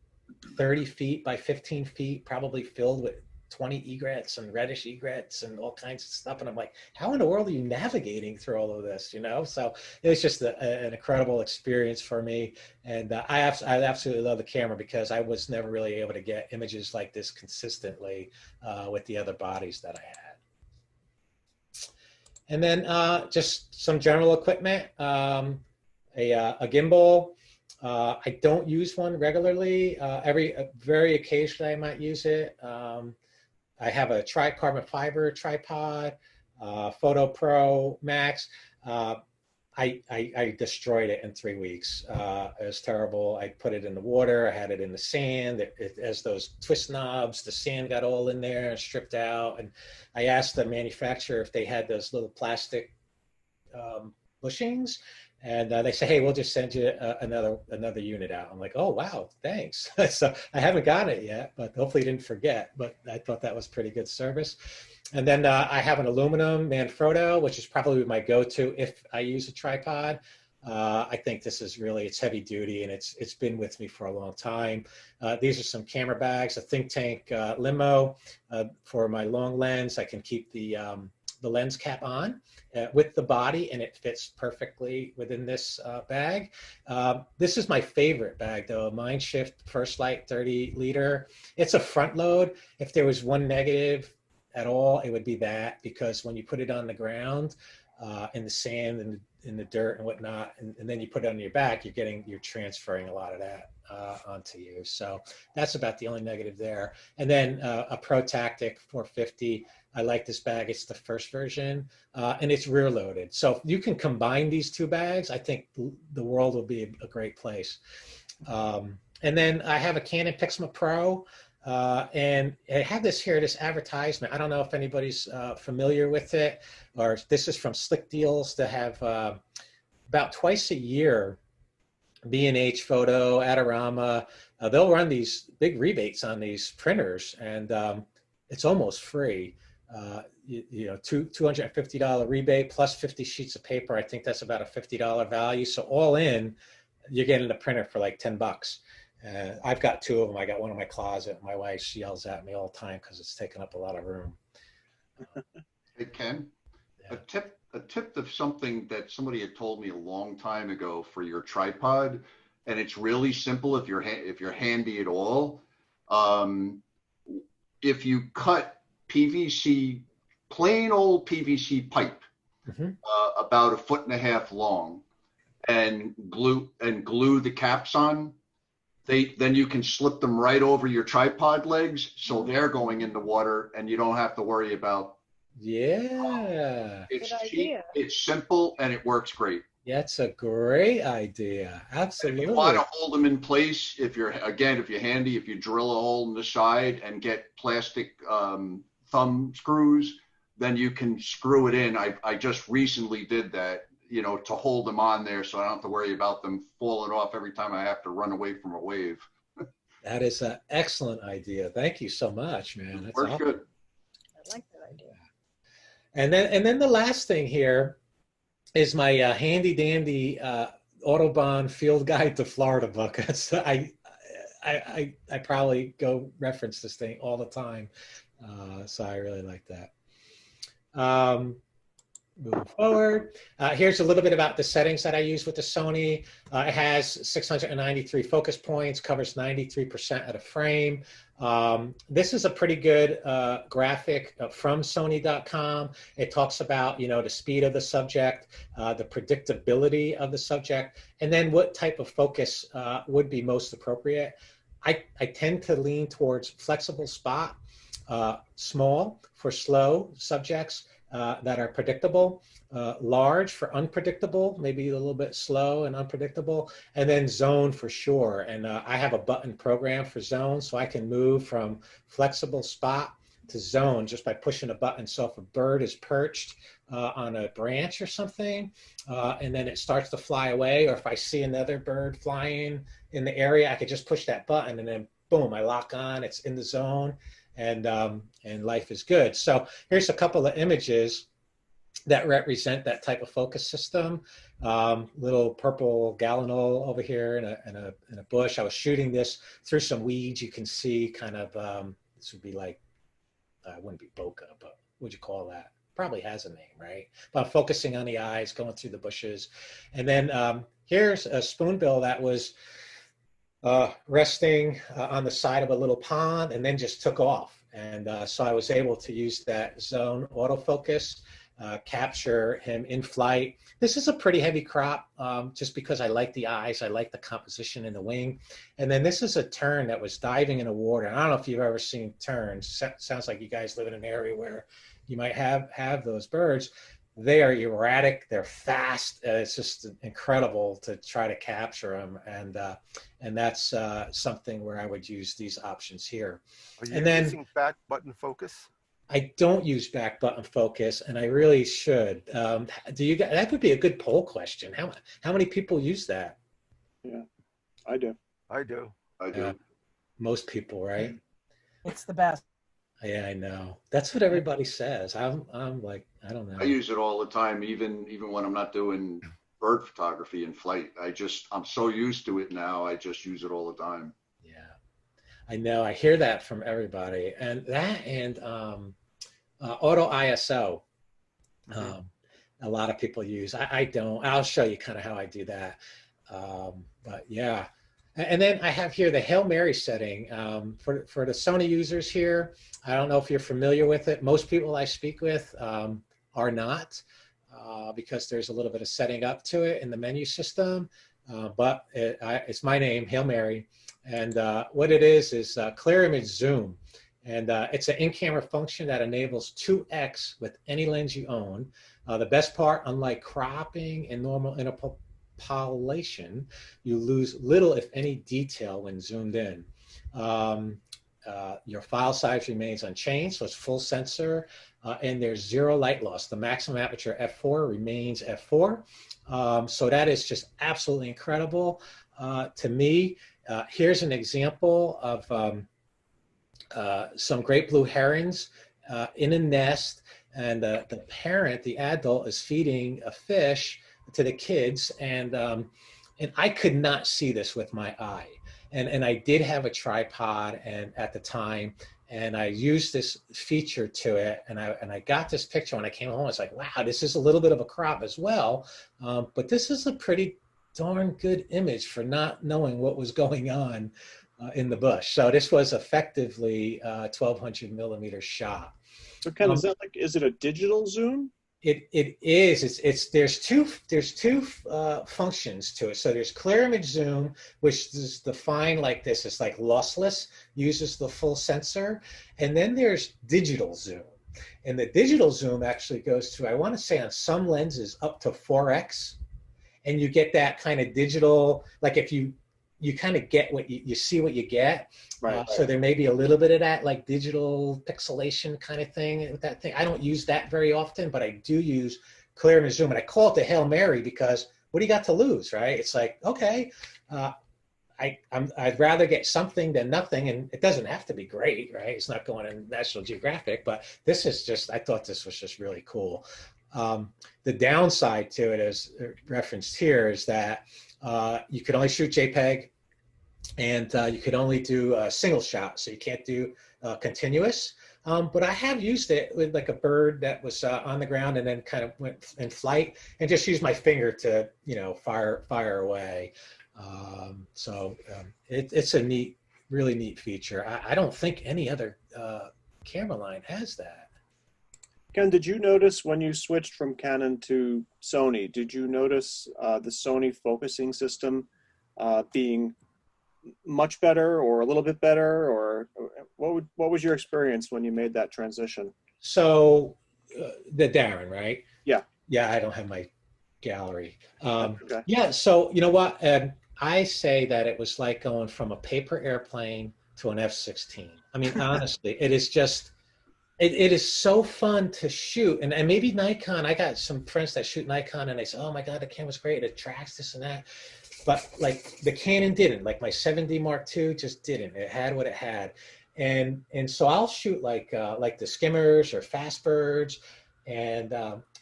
Speaker 2: 30 feet by 15 feet, probably filled with 20 egrets and reddish egrets and all kinds of stuff. And I'm like, how in the world are you navigating through all of this, you know? So it was just an incredible experience for me. And I absolutely love the camera because I was never really able to get images like this consistently with the other bodies that I had. And then just some general equipment, a gimbal. I don't use one regularly. Very occasionally I might use it. I have a carbon fiber tripod, Photo Pro Max. I destroyed it in 3 weeks. It was terrible. I put it in the water. I had it in the sand. It has those twist knobs. The sand got all in there and stripped out. And I asked the manufacturer if they had those little plastic bushings. And they say, hey, we'll just send you another unit out. I'm like, oh, wow, thanks. So I haven't got it yet, but hopefully you didn't forget. But I thought that was pretty good service. And then I have an aluminum Manfrotto, which is probably my go-to if I use a tripod. I think this is really, it's heavy duty, and it's been with me for a long time. These are some camera bags, a Think Tank limo for my long lens. I can keep the lens cap on with the body, and it fits perfectly within this bag. This is my favorite bag though, a Mindshift First Light 30 liter. It's a front load. If there was one negative at all, it would be that, because when you put it on the ground in the sand and in the dirt and whatnot, and then you put it on your back, you're transferring a lot of that onto you. So that's about the only negative there. And then a Pro Tactic 450. I like this bag. It's the first version, and it's rear loaded. So if you can combine these two bags, I think the world will be a great place. And then I have a Canon Pixma Pro, and I have this here, this advertisement. I don't know if anybody's familiar with it, or this is from Slick Deals. To have about twice a year, B&H Photo, Adorama, they'll run these big rebates on these printers, and it's almost free. You know, $250 rebate plus 50 sheets of paper. I think that's about a $50 value. So all in, you're getting a printer for like $10. I've got two of them. I got one in my closet. My wife yells at me all the time because it's taking up a lot of room.
Speaker 10: Hey, Ken,
Speaker 2: Yeah.
Speaker 10: a tip of something that somebody had told me a long time ago for your tripod, and it's really simple if you're handy at all. If you cut PVC, plain old PVC pipe, about 1.5 feet long, and glue the caps on, then you can slip them right over your tripod legs, so they're going in the water, and you don't have to worry about.
Speaker 2: Yeah.
Speaker 10: It's cheap, it's simple, and it works great.
Speaker 2: That's a great idea. Absolutely.
Speaker 10: If you want to hold them in place, if you're handy, if you drill a hole in the side and get plastic thumb screws, then you can screw it in. I just recently did that, you know, to hold them on there, so I don't have to worry about them falling off every time I have to run away from a wave.
Speaker 2: That is an excellent idea. Thank you so much, man. That's
Speaker 10: Works
Speaker 2: awesome.
Speaker 10: good.
Speaker 11: I like that idea.
Speaker 2: And then the last thing here is my handy dandy Autobahn Field Guide to Florida book. That's, I probably go reference this thing all the time. So I really like that. Moving forward, here's a little bit about the settings that I use with the Sony. It has 693 focus points, covers 93% of the frame. This is a pretty good graphic from Sony.com. It talks about, the speed of the subject, the predictability of the subject, and then what type of focus would be most appropriate. I tend to lean towards flexible spot, small for slow subjects, that are predictable, large for unpredictable, maybe a little bit slow and unpredictable, and then zone for sure. And I have a button program for zone, so I can move from flexible spot to zone just by pushing a button. So if a bird is perched on a branch or something, and then it starts to fly away, or if I see another bird flying in the area, I could just push that button and then boom, I lock on, it's in the zone. And life is good. So here's a couple of images that represent that type of focus system. Little purple gallinule over here in a bush. I was shooting this through some weeds. You can see kind of, this would be like, it wouldn't be bokeh, but what'd you call that? Probably has a name, right? But I'm focusing on the eyes, going through the bushes. And then here's a spoonbill that was resting on the side of a little pond and then just took off. And so I was able to use that zone autofocus, capture him in flight. This is a pretty heavy crop just because I like the eyes. I like the composition in the wing. And then this is a tern that was diving in the water. I don't know if you've ever seen terns. Sounds like you guys live in an area where you might have those birds. They are erratic. They're fast. It's just incredible to try to capture them, and that's something where I would use these options here.
Speaker 11: Are you
Speaker 2: and then,
Speaker 11: using back button focus?
Speaker 2: I don't use back button focus, and I really should. Do you? That would be a good poll question. How many people use that?
Speaker 1: Yeah, I do.
Speaker 11: I do.
Speaker 10: I do.
Speaker 2: Most people, right?
Speaker 7: It's the best.
Speaker 2: Yeah, I know. That's what everybody says. I'm like, I don't know.
Speaker 10: I use it all the time, even when I'm not doing bird photography in flight. I'm so used to it now. I just use it all the time.
Speaker 2: Yeah, I know. I hear that from everybody, and that and auto ISO. A lot of people use. I don't. I'll show you kind of how I do that. But yeah. And then I have here the Hail Mary setting for the Sony users here. I don't know if you're familiar with it. Most people I speak with are not because there's a little bit of setting up to it in the menu system. But it's my name, Hail Mary. And what it is clear image zoom. And it's an in-camera function that enables 2x with any lens you own. The best part, unlike cropping and normal interpolation, you lose little, if any, detail when zoomed in. Your file size remains unchanged, so it's full sensor, and there's zero light loss. The maximum aperture f4 remains f4. So that is just absolutely incredible to me. Here's an example of some great blue herons in a nest, and the parent, the adult, is feeding a fish to the kids, and I could not see this with my eye, and I did have a tripod and at the time, and I used this feature to it, and I got this picture when I came home. I was like, wow, this is a little bit of a crop as well, but this is a pretty darn good image for not knowing what was going on in the bush. So this was effectively 1200 millimeter shot.
Speaker 1: So Ken, is it a digital zoom?
Speaker 2: It is. There's two functions to it. So there's clear image zoom, which is defined like this. It's like lossless, uses the full sensor, and then there's digital zoom. And the digital zoom actually goes to, I want to say on some lenses up to 4x, and you get that kind of digital, like if you kind of get what you see what you get. Right. So there may be a little bit of that like digital pixelation kind of thing with that thing. I don't use that very often, but I do use clear image zoom, and I call it the Hail Mary because what do you got to lose, right? It's like, okay, I'd rather get something than nothing, and it doesn't have to be great, right? It's not going in National Geographic, but this is just, I thought this was just really cool. The downside to it, as referenced here, is that you could only shoot JPEG, and you could only do a single shot, so you can't do continuous. But I have used it with like a bird that was on the ground and then kind of went in flight, and just used my finger to, fire away. It's a really neat feature. I don't think any other camera line has that.
Speaker 1: Ken, did you notice when you switched from Canon to Sony, did you notice the Sony focusing system being much better or a little bit better, or what was your experience when you made that transition?
Speaker 2: So the Darren, right?
Speaker 1: Yeah.
Speaker 2: Yeah, I don't have my gallery.
Speaker 1: Okay.
Speaker 2: Yeah, so you know what? I say that it was like going from a paper airplane to an F-16. I mean, honestly, it is just, it is so fun to shoot. And maybe Nikon, I got some friends that shoot Nikon and they say, oh my God, the camera's great. It tracks this and that. But like the Canon didn't, like my 7D Mark II just didn't. It had what it had. And so I'll shoot like the skimmers or fast birds, and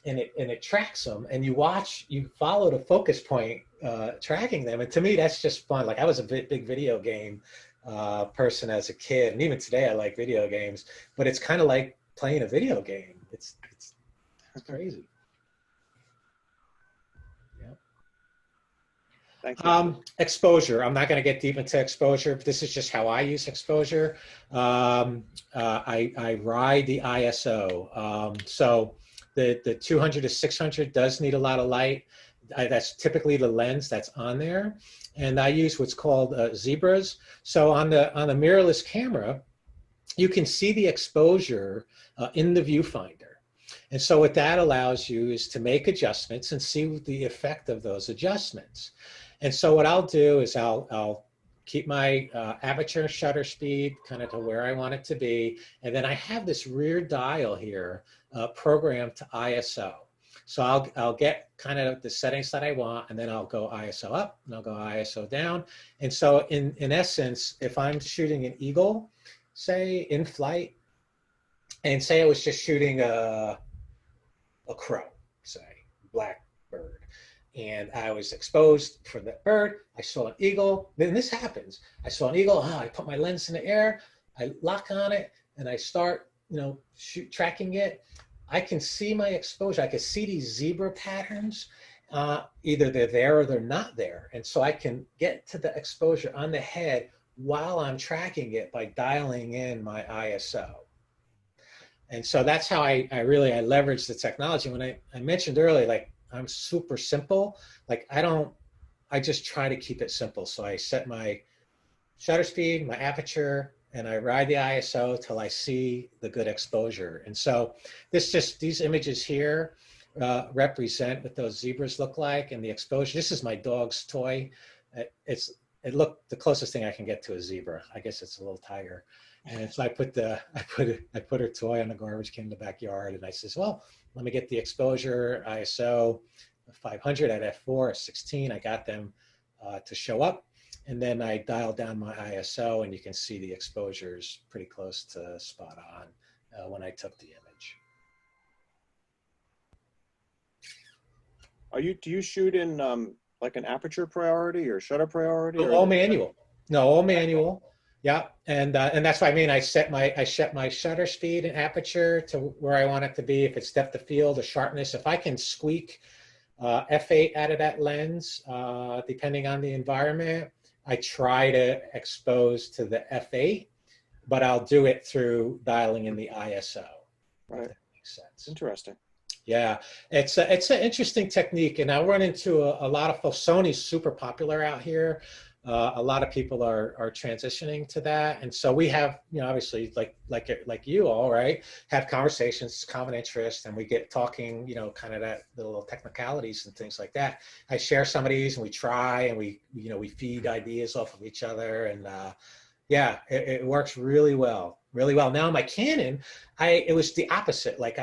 Speaker 2: it tracks them, and you follow the focus point, tracking them. And to me, that's just fun. Like I was a big video game person as a kid, and even today I like video games, but it's kind of like playing a video game. It's crazy.
Speaker 1: Thank you.
Speaker 2: Exposure. I'm not going to get deep into exposure, but this is just how I use exposure. I ride the ISO. So the 200 to 600 does need a lot of light. That's typically the lens that's on there. And I use what's called zebras. So on the mirrorless camera, you can see the exposure in the viewfinder. And so what that allows you is to make adjustments and see the effect of those adjustments. And so what I'll do is I'll keep my aperture and shutter speed kind of to where I want it to be. And then I have this rear dial here programmed to ISO. So I'll get kind of the settings that I want, and then I'll go ISO up and I'll go ISO down. And so in essence, if I'm shooting an eagle, say in flight, and say I was just shooting a crow, say black bird, and I was exposed for the bird, I saw an eagle, then this happens. I saw an eagle, I put my lens in the air, I lock on it, and I start, tracking it. I can see my exposure. I can see these zebra patterns. Either they're there or they're not there. And so I can get to the exposure on the head while I'm tracking it by dialing in my ISO. And so that's how I leverage the technology. When I mentioned earlier, like I'm super simple, like I just try to keep it simple. So I set my shutter speed, my aperture, and I ride the ISO till I see the good exposure. And so these images here represent what those zebras look like and the exposure. This is my dog's toy. It looked the closest thing I can get to a zebra. I guess it's a little tiger. And so I put her toy on the garbage can in the backyard, and I says, well, let me get the exposure, ISO 500 at f4, 16. I got them to show up. And then I dial down my ISO, and you can see the exposures pretty close to spot on when I took the image.
Speaker 1: Do you shoot in like an aperture priority or shutter priority? Or
Speaker 2: all manual. No, all manual. Yeah, and that's what I mean. I set my shutter speed and aperture to where I want it to be. If it's depth of field, the sharpness. If I can squeak f8 out of that lens, depending on the environment, I try to expose to the f8, but I'll do it through dialing in the ISO.
Speaker 1: Right.
Speaker 2: If that makes sense.
Speaker 1: Interesting.
Speaker 2: Yeah, it's an interesting technique, and I run into a lot of folks. Sony's super popular out here. A lot of people are transitioning to that, and so we have, obviously, like you all, right, have conversations, common interest, and we get talking, kind of that the little technicalities and things like that. I share some of these, and we try, and we feed ideas off of each other, and yeah, it works really well, really well. Now my Canon, it was the opposite. Like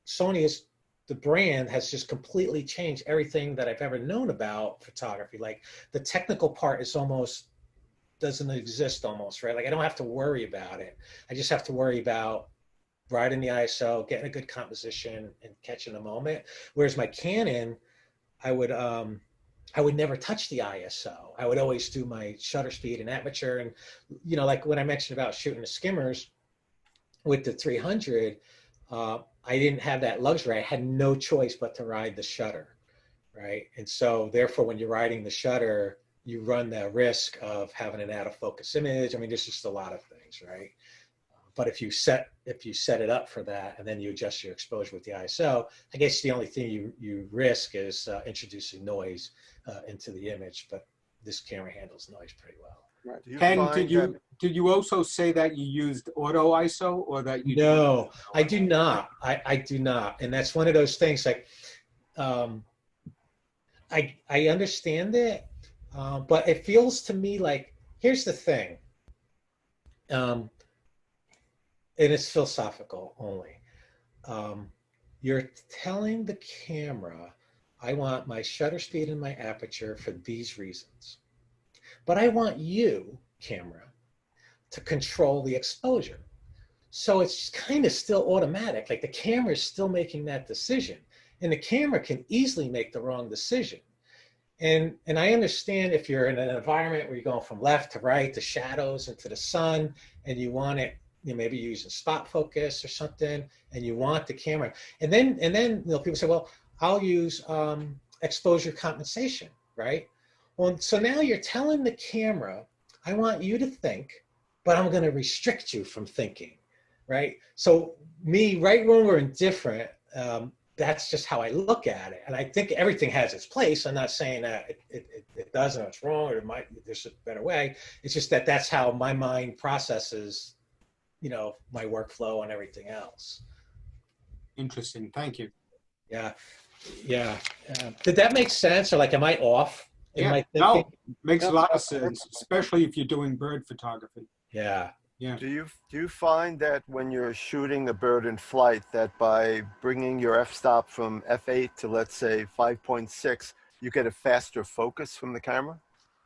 Speaker 2: Sony is. The brand has just completely changed everything that I've ever known about photography. Like the technical part doesn't exist almost, right? Like I don't have to worry about it. I just have to worry about riding the ISO, getting a good composition and catching the moment. Whereas my Canon, I would never touch the ISO. I would always do my shutter speed and aperture. And, you know, like when I mentioned about shooting the skimmers with the 300, I didn't have that luxury. I had no choice but to ride the shutter, right? And so therefore, when you're riding the shutter, you run the risk of having an out of focus image. I mean, there's just a lot of things, right? But if you set it up for that and then you adjust your exposure with the ISO, I guess the only thing you risk is introducing noise into the image, but this camera handles noise pretty well.
Speaker 1: Right.
Speaker 11: Do you
Speaker 12: Ken,
Speaker 11: find that-
Speaker 12: did you also say that you used auto ISO or that you?
Speaker 2: No, I do not. I do not. And that's one of those things like, I understand it, but it feels to me like, here's the thing. And it's philosophical only. You're telling the camera, I want my shutter speed and my aperture for these reasons. But I want you, camera, to control the exposure. So it's kind of still automatic. Like the camera is still making that decision. And the camera can easily make the wrong decision. And I understand if you're in an environment where you're going from left to right, to shadows and to the sun, and you want it, you know, maybe using spot focus or something, and you want the camera. And then you know, people say, well, I'll use exposure compensation, right? Well, so now you're telling the camera, I want you to think, but I'm going to restrict you from thinking, right? So me, right, wrong, or indifferent, that's just how I look at it. And I think everything has its place. I'm not saying that it doesn't, or it's wrong, or there's a better way. It's just that that's how my mind processes, you know, my workflow and everything else.
Speaker 12: Interesting. Thank you.
Speaker 2: Yeah. Yeah. Did that make sense? Or like, am I off in my thinking?
Speaker 12: No, makes a lot of sense, especially if you're doing bird photography.
Speaker 2: Yeah.
Speaker 12: Yeah.
Speaker 11: Do you find that when you're shooting a bird in flight, that by bringing your f-stop from f8 to, let's say, 5.6, you get a faster focus from the camera?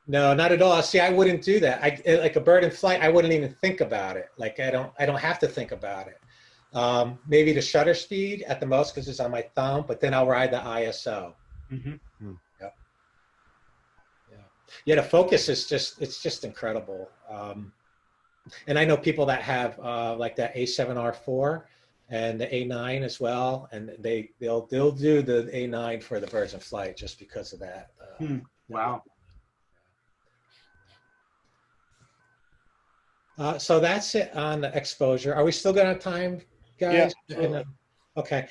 Speaker 2: No, not at all. See, I wouldn't do that. Like a bird in flight, I wouldn't even think about it. Like I don't have to think about it. Maybe the shutter speed at the most because it's on my thumb, but then I'll ride the ISO.
Speaker 12: Mm-hmm.
Speaker 2: Yep. Yeah, the focus is just incredible. And I know people that have like that A7R4 and the A9 as well, and they'll do the A9 for the birds in flight just because of that.
Speaker 12: Wow.
Speaker 2: So that's it on the exposure. Are we still good on time, guys?
Speaker 1: Yeah.
Speaker 2: Okay.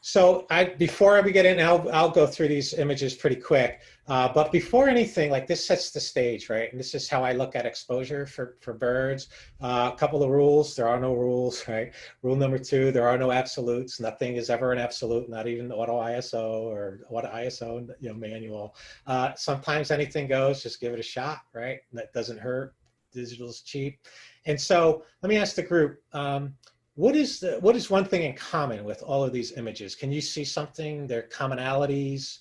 Speaker 2: So before we get in, I'll go through these images pretty quick. But before anything, like this sets the stage, right? And this is how I look at exposure for birds. A couple of rules. There are no rules, right? Rule number 2, there are no absolutes. Nothing is ever an absolute, not even auto ISO or auto ISO, you know, manual. Sometimes anything goes, just give it a shot, right? That doesn't hurt. Digital is cheap. And so let me ask the group, what is one thing in common with all of these images? Can you see something, their commonalities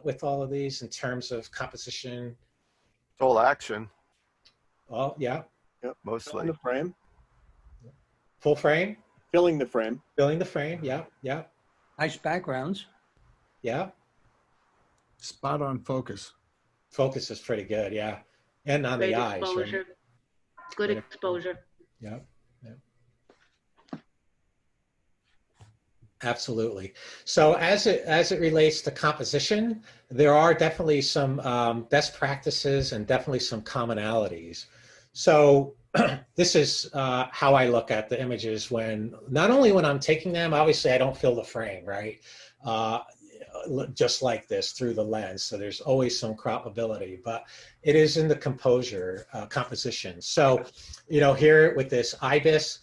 Speaker 2: with all of these in terms of composition?
Speaker 11: It's all action.
Speaker 2: Oh, yeah.
Speaker 1: Yep.
Speaker 11: Mostly.
Speaker 1: Filling the frame.
Speaker 2: Full frame?
Speaker 1: Filling the frame.
Speaker 2: Filling the frame, yeah, yeah.
Speaker 9: Nice backgrounds.
Speaker 2: Yeah.
Speaker 7: Spot on focus.
Speaker 2: Focus is pretty good, yeah. And on
Speaker 4: Great
Speaker 2: the eyes,
Speaker 4: exposure.
Speaker 2: right?
Speaker 4: Good exposure.
Speaker 2: Yeah. Absolutely. So as it relates to composition, there are definitely some best practices and definitely some commonalities. So this is how I look at the images not only when I'm taking them, obviously I don't fill the frame, right? Just like this through the lens. So there's always some croppability, but it is in the composure composition. So, you know, here with this ibis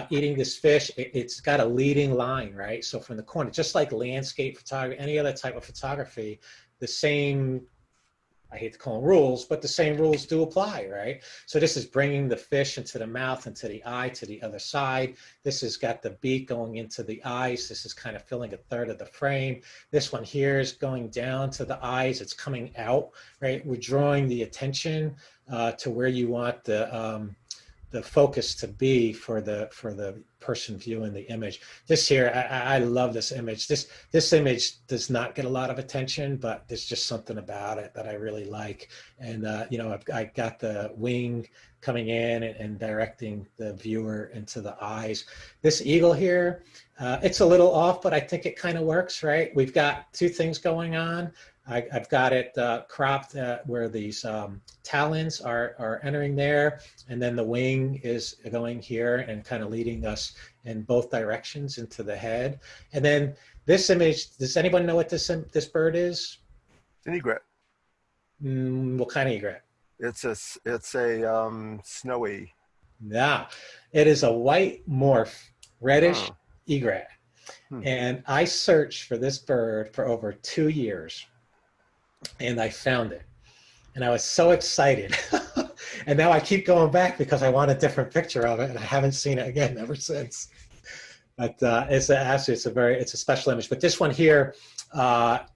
Speaker 2: eating this fish, it's got a leading line, right? So from the corner, just like landscape photography, any other type of photography, the same, I hate to call them rules, but the same rules do apply, right? So this is bringing the fish into the mouth, into the eye, to the other side. This has got the beak going into the eyes. This is kind of filling a third of the frame. This one here is going down to the eyes. It's coming out, right? We're drawing the attention to where you want the the focus to be for the person viewing the image. This here, I love this image. This image does not get a lot of attention, but there's just something about it that I really like. And I got the wing coming in and directing the viewer into the eyes. This eagle here, it's a little off, but I think it kind of works, right? We've got two things going on. I've got it cropped where these talons are entering there, and then the wing is going here and kind of leading us in both directions into the head. And then this image, does anyone know what this bird is?
Speaker 11: It's an egret.
Speaker 2: What kind of egret?
Speaker 11: It's a snowy.
Speaker 2: Yeah, it is a white morph, reddish egret. And I searched for this bird for over 2 years. And I found it, and I was so excited. And now I keep going back because I want a different picture of it, and I haven't seen it again ever since. But it's a special image. But this one here,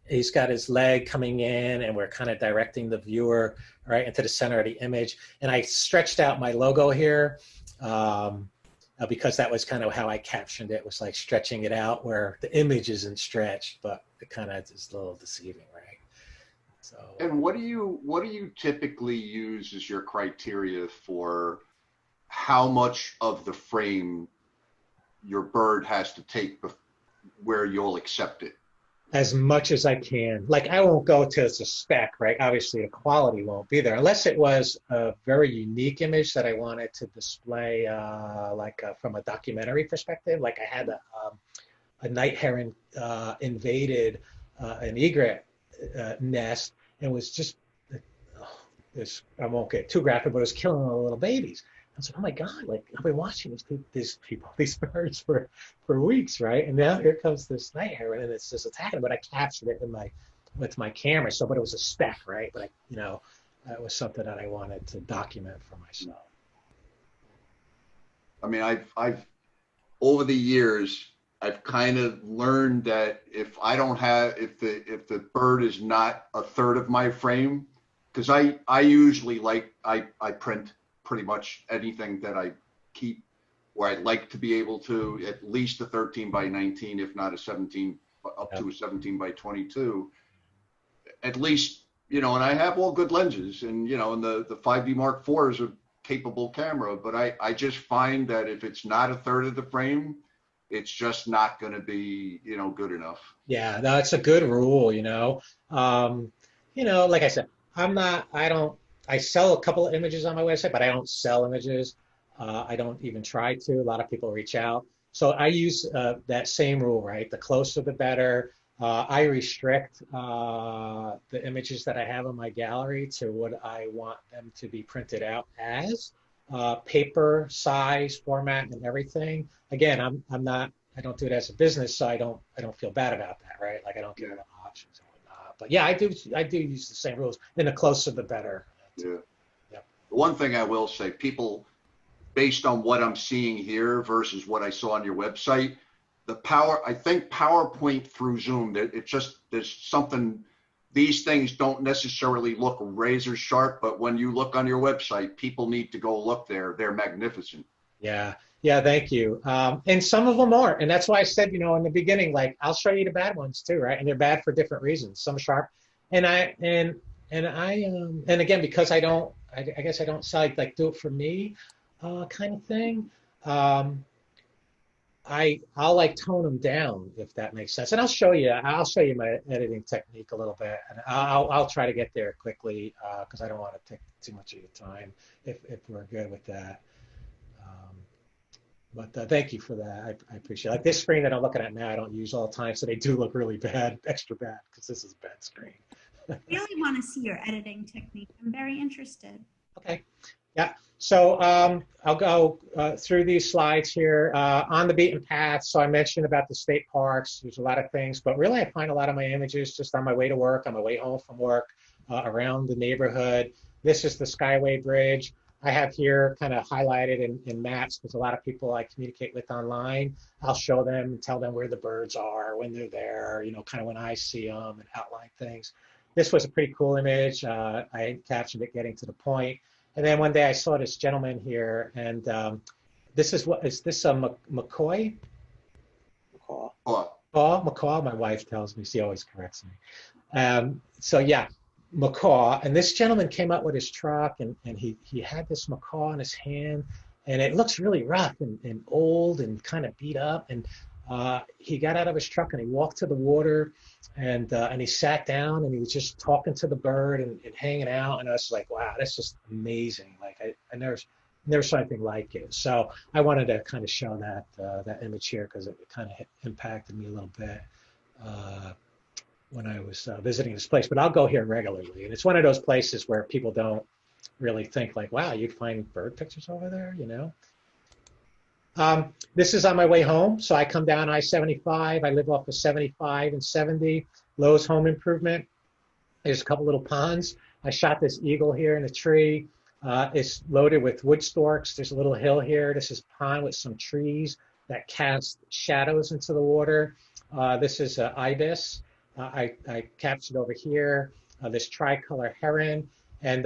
Speaker 2: he's got his leg coming in, and we're kind of directing the viewer right into the center of the image. And I stretched out my logo here because that was kind of how I captioned it. Was like stretching it out where the image isn't stretched, but it kind of is a little deceiving, right? So.
Speaker 10: And what do you typically use as your criteria for how much of the frame your bird has to take where you'll accept it?
Speaker 2: As much as I can. Like, I won't go to it's a spec, right? Obviously the quality won't be there unless it was a very unique image that I wanted to display from a documentary perspective. Like I had a night heron invaded an egret nest, and was just I won't get too graphic, but it was killing all the little babies. I was like, oh my God, like I've been watching these birds for weeks, right? And now here comes this night heron, and it's just attacking. But I captured it with my camera. So, but it was a spec, right? But it was something that I wanted to document for myself.
Speaker 10: I mean, I've over the years, I've kind of learned that if the bird is not a third of my frame, because I usually I print pretty much anything that I keep, where I'd like to be able to at least a 13 by 19, if not a 17, up to a 17 by 22, at least, and I have all good lenses, and and the 5D Mark IV is a capable camera, but I just find that if it's not a third of the frame, it's just not going to be, good enough.
Speaker 2: Yeah, that's a good rule, like I said, I sell a couple of images on my website, but I don't sell images. I don't even try to. A lot of people reach out. So I use that same rule, right? The closer, the better. I restrict the images that I have in my gallery to what I want them to be printed out as. Paper, size, format, and everything. Again, I don't do it as a business, so I don't feel bad about that, right? Like I don't give them options and whatnot. But yeah, I do use the same rules. And the closer, the better.
Speaker 10: Yeah.
Speaker 2: Yep.
Speaker 10: The one thing I will say, people, based on what I'm seeing here versus what I saw on your website, I think PowerPoint through Zoom, there's something. These things don't necessarily look razor sharp, but when you look on your website, people need to go look there. They're magnificent.
Speaker 2: Yeah, thank you. And some of them aren't. And that's why I said, in the beginning, like, I'll show you the bad ones too, right? And they're bad for different reasons. Some sharp. And again, because I guess I don't sell, like do it for me kind of thing. I'll like tone them down, if that makes sense. And I'll show you my editing technique a little bit, and I'll try to get there quickly because I don't want to take too much of your time if we're good with that. But thank you for that. I appreciate it. Like this screen that I'm looking at now, I don't use all the time, so they do look really bad, extra bad, because this is a bad screen.
Speaker 8: I really want to see your editing technique. I'm very interested.
Speaker 2: Okay. Yeah. So I'll go through these slides here on the beaten path. So I mentioned about the state parks. There's a lot of things, but really I find a lot of my images just on my way to work, on my way home from work, around the neighborhood. This is the Skyway Bridge. I have here kind of highlighted in maps because a lot of people I communicate with online. I'll show them and tell them where the birds are, when they're there, kind of when I see them and outline things. This was a pretty cool image. I captioned it Getting to the Point. And then one day I saw this gentleman here, and this is this a McCoy? Macaw. My wife tells me, she always corrects me. So yeah, macaw. And this gentleman came up with his truck, and he had this macaw in his hand, and it looks really rough and old and kind of beat up. And he got out of his truck and he walked to the water, and he sat down and he was just talking to the bird and hanging out. And I was like, wow, that's just amazing. Like I never saw anything like it. So I wanted to kind of show that image here because it kind of impacted me a little bit when I was visiting this place. But I'll go here regularly, and it's one of those places where people don't really think like, wow, you'd find bird pictures over there, you know. This is on my way home. So I come down I-75. I live off of 75 and 70, Lowe's Home Improvement. There's a couple little ponds. I shot this eagle here in a tree. It's loaded with wood storks. There's a little hill here. This is a pond with some trees that cast shadows into the water. This is an ibis. I captured over here this tricolor heron. And,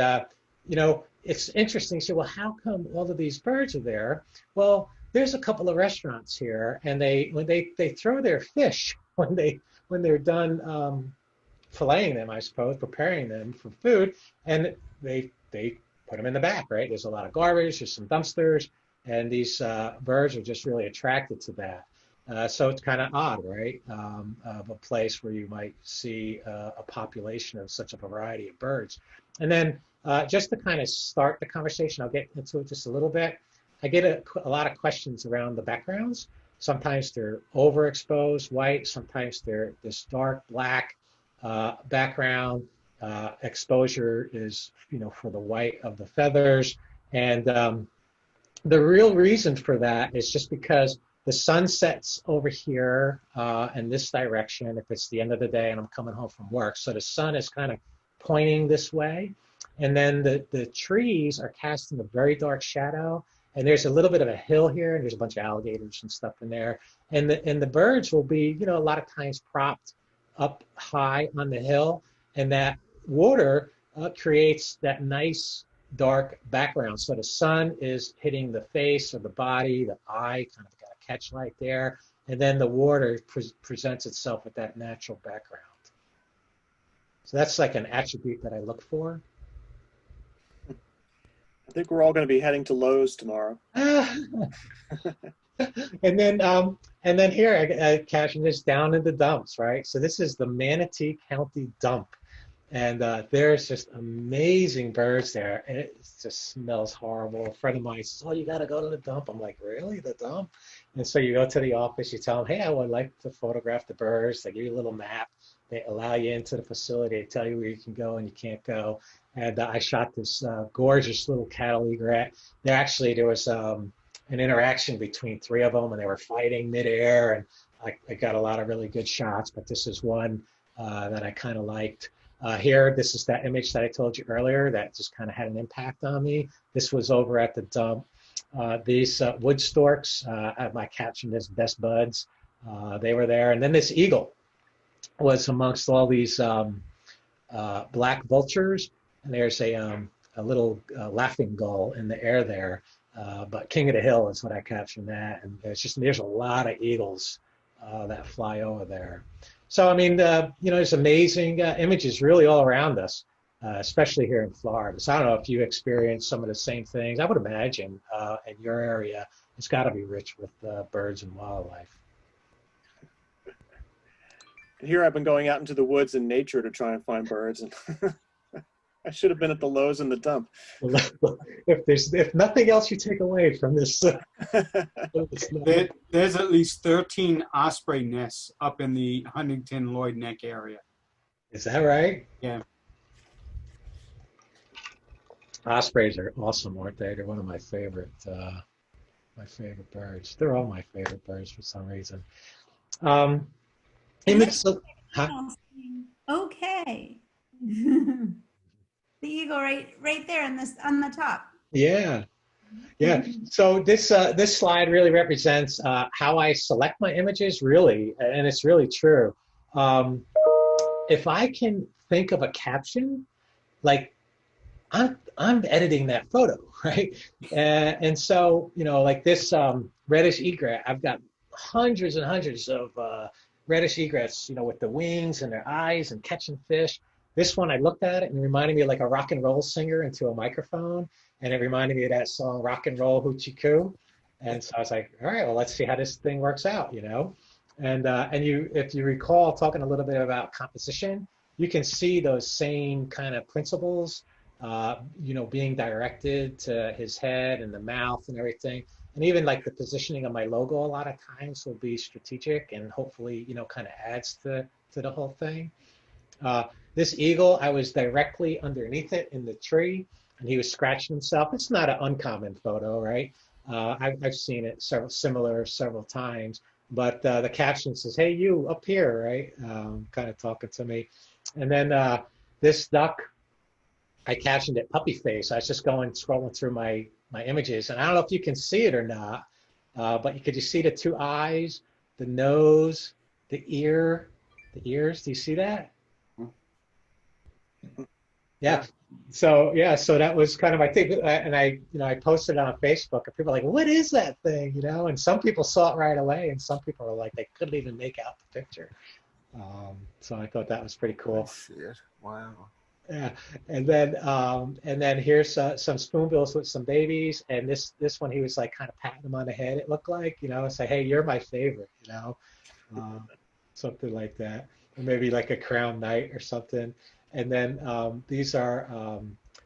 Speaker 2: you know, it's interesting. So, well, how come all of these birds are there? Well, there's a couple of restaurants here, and when they throw their fish when they're done filleting them, I suppose, preparing them for food, and they put them in the back, right? There's a lot of garbage, there's some dumpsters, and these birds are just really attracted to that. So it's kind of odd, right? Of a place where you might see a population of such a variety of birds. And then just to kind of start the conversation, I'll get into it just a little bit. I get a lot of questions around the backgrounds. Sometimes they're overexposed white, sometimes they're this dark black background. Exposure is, you know, for the white of the feathers. And the real reason for that is just because the sun sets over here in this direction if it's the end of the day and I'm coming home from work. So the sun is kind of pointing this way. And then the trees are casting a very dark shadow. And there's a little bit of a hill here, and there's a bunch of alligators and stuff in there. And the birds will be, you know, a lot of times propped up high on the hill. And that water creates that nice dark background. So the sun is hitting the face or the body, the eye, kind of got a catchlight there. And then the water presents itself with that natural background. So that's like an attribute that I look for.
Speaker 1: I think we're all going to be heading to Lowe's tomorrow.
Speaker 2: And then here I captioned this down in the dumps, right? So this is the Manatee County dump. And there's just amazing birds there. And it just smells horrible. A friend of mine says, oh, you got to go to the dump. I'm like, really, the dump? And so you go to the office, you tell them, hey, I would like to photograph the birds. They give you a little map. They allow you into the facility. They tell you where you can go and you can't go. And I shot this gorgeous little cattle egret. There was an interaction between three of them, and they were fighting midair. And I got a lot of really good shots, but this is one that I kind of liked. Here, this is that image that I told you earlier that just kind of had an impact on me. This was over at the dump. These wood storks, I captioned as best buds. They were there. And then this eagle was amongst all these black vultures. And there's a little laughing gull in the air there. But King of the Hill is what I captioned that. And there's a lot of eagles that fly over there. So, I mean, you know, there's amazing images really all around us, especially here in Florida. So I don't know if you experience some of the same things. I would imagine in your area, it's got to be rich with birds and wildlife.
Speaker 1: Here I've been going out into the woods and nature to try and find birds. And I should have been at the Lowe's and the dump.
Speaker 2: If nothing else you take away from this.
Speaker 12: There's at least 13 osprey nests up in the Huntington Lloyd Neck area.
Speaker 2: Is that right?
Speaker 12: Yeah.
Speaker 2: Ospreys are awesome, aren't they? They're one of my favorite birds. They're all my favorite birds for some reason.
Speaker 8: Okay. The eagle right there on the top.
Speaker 2: Yeah. So this slide really represents how I select my images, really, and it's really true. If I can think of a caption, like I'm editing that photo, right? And so, like this reddish egret, I've got hundreds and hundreds of reddish egrets, with the wings and their eyes and catching fish. This one, I looked at it and it reminded me of like a rock and roll singer into a microphone. And it reminded me of that song, Rock and Roll Hoochie Coo. And so I was like, all right, well, let's see how this thing works out, And if you recall talking a little bit about composition, you can see those same kind of principles, being directed to his head and the mouth and everything. And even like the positioning of my logo a lot of times will be strategic and hopefully, kind of adds to the whole thing. This eagle, I was directly underneath it in the tree and he was scratching himself. It's not an uncommon photo, right? I've seen it several times. But the caption says, "Hey, you up here," right? Kind of talking to me. And then this duck, I captioned it puppy face. I was just scrolling through my images, and I don't know if you can see it or not, but could you see the two eyes, the nose, the ears? Do you see that? Yeah. So that was kind of my thing, and I posted it on Facebook, and people were like, "What is that thing?" And some people saw it right away, and some people were like, they couldn't even make out the picture. So I thought that was pretty cool.
Speaker 11: I see it. Wow.
Speaker 2: Yeah, and then here's some spoonbills with some babies, and this one he was like kind of patting them on the head. It looked like, say, "Hey, you're my favorite," something like that, or maybe like a crown knight or something. And then these are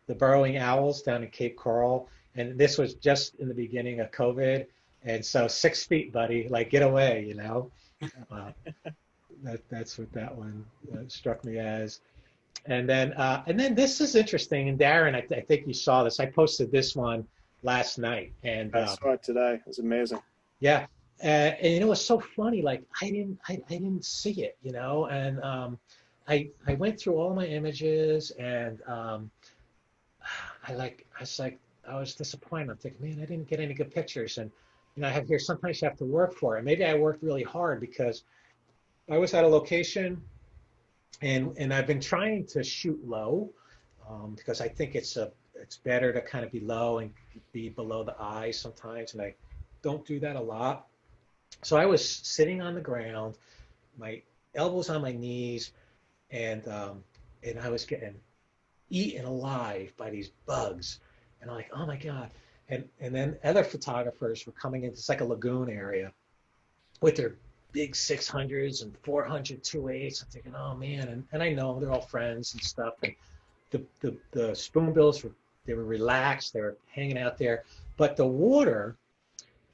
Speaker 2: the burrowing owls down in Cape Coral. And this was just in the beginning of COVID. And so 6 feet, buddy, like get away, That's what that one struck me as. And then this is interesting. And Darren, I think you saw this. I posted this one last night. And
Speaker 1: I saw it today. It was amazing.
Speaker 2: Yeah. And it was so funny. Like I didn't see it, and I went through all my images and I was disappointed. I'm thinking, man, I didn't get any good pictures. And I have here, sometimes you have to work for it. Maybe I worked really hard because I was at a location and I've been trying to shoot low because I think it's better to kind of be low and be below the eyes sometimes. And I don't do that a lot. So I was sitting on the ground, my elbows on my knees, and I was getting eaten alive by these bugs, and I'm like, oh my god! And then other photographers were coming in. It's like a lagoon area with their big 600s and 400 2.8s. I'm thinking, oh man! And I know they're all friends and stuff. And the spoonbills were relaxed. They were hanging out there, but the water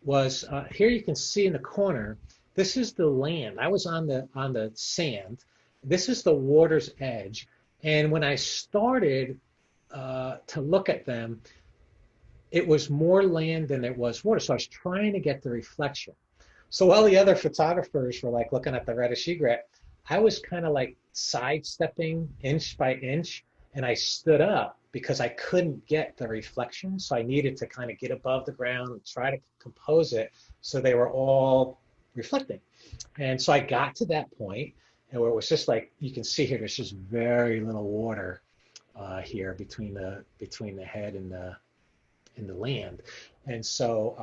Speaker 2: was here. You can see in the corner. This is the land. I was on the sand. This is the water's edge. And when I started to look at them, it was more land than it was water. So I was trying to get the reflection. So while the other photographers were like looking at the reddish egret, I was kind of like sidestepping inch by inch. And I stood up because I couldn't get the reflection. So I needed to kind of get above the ground and try to compose it so they were all reflecting. And so I got to that point, and where it was just like, you can see here, there's just very little water here between the head and the land. And so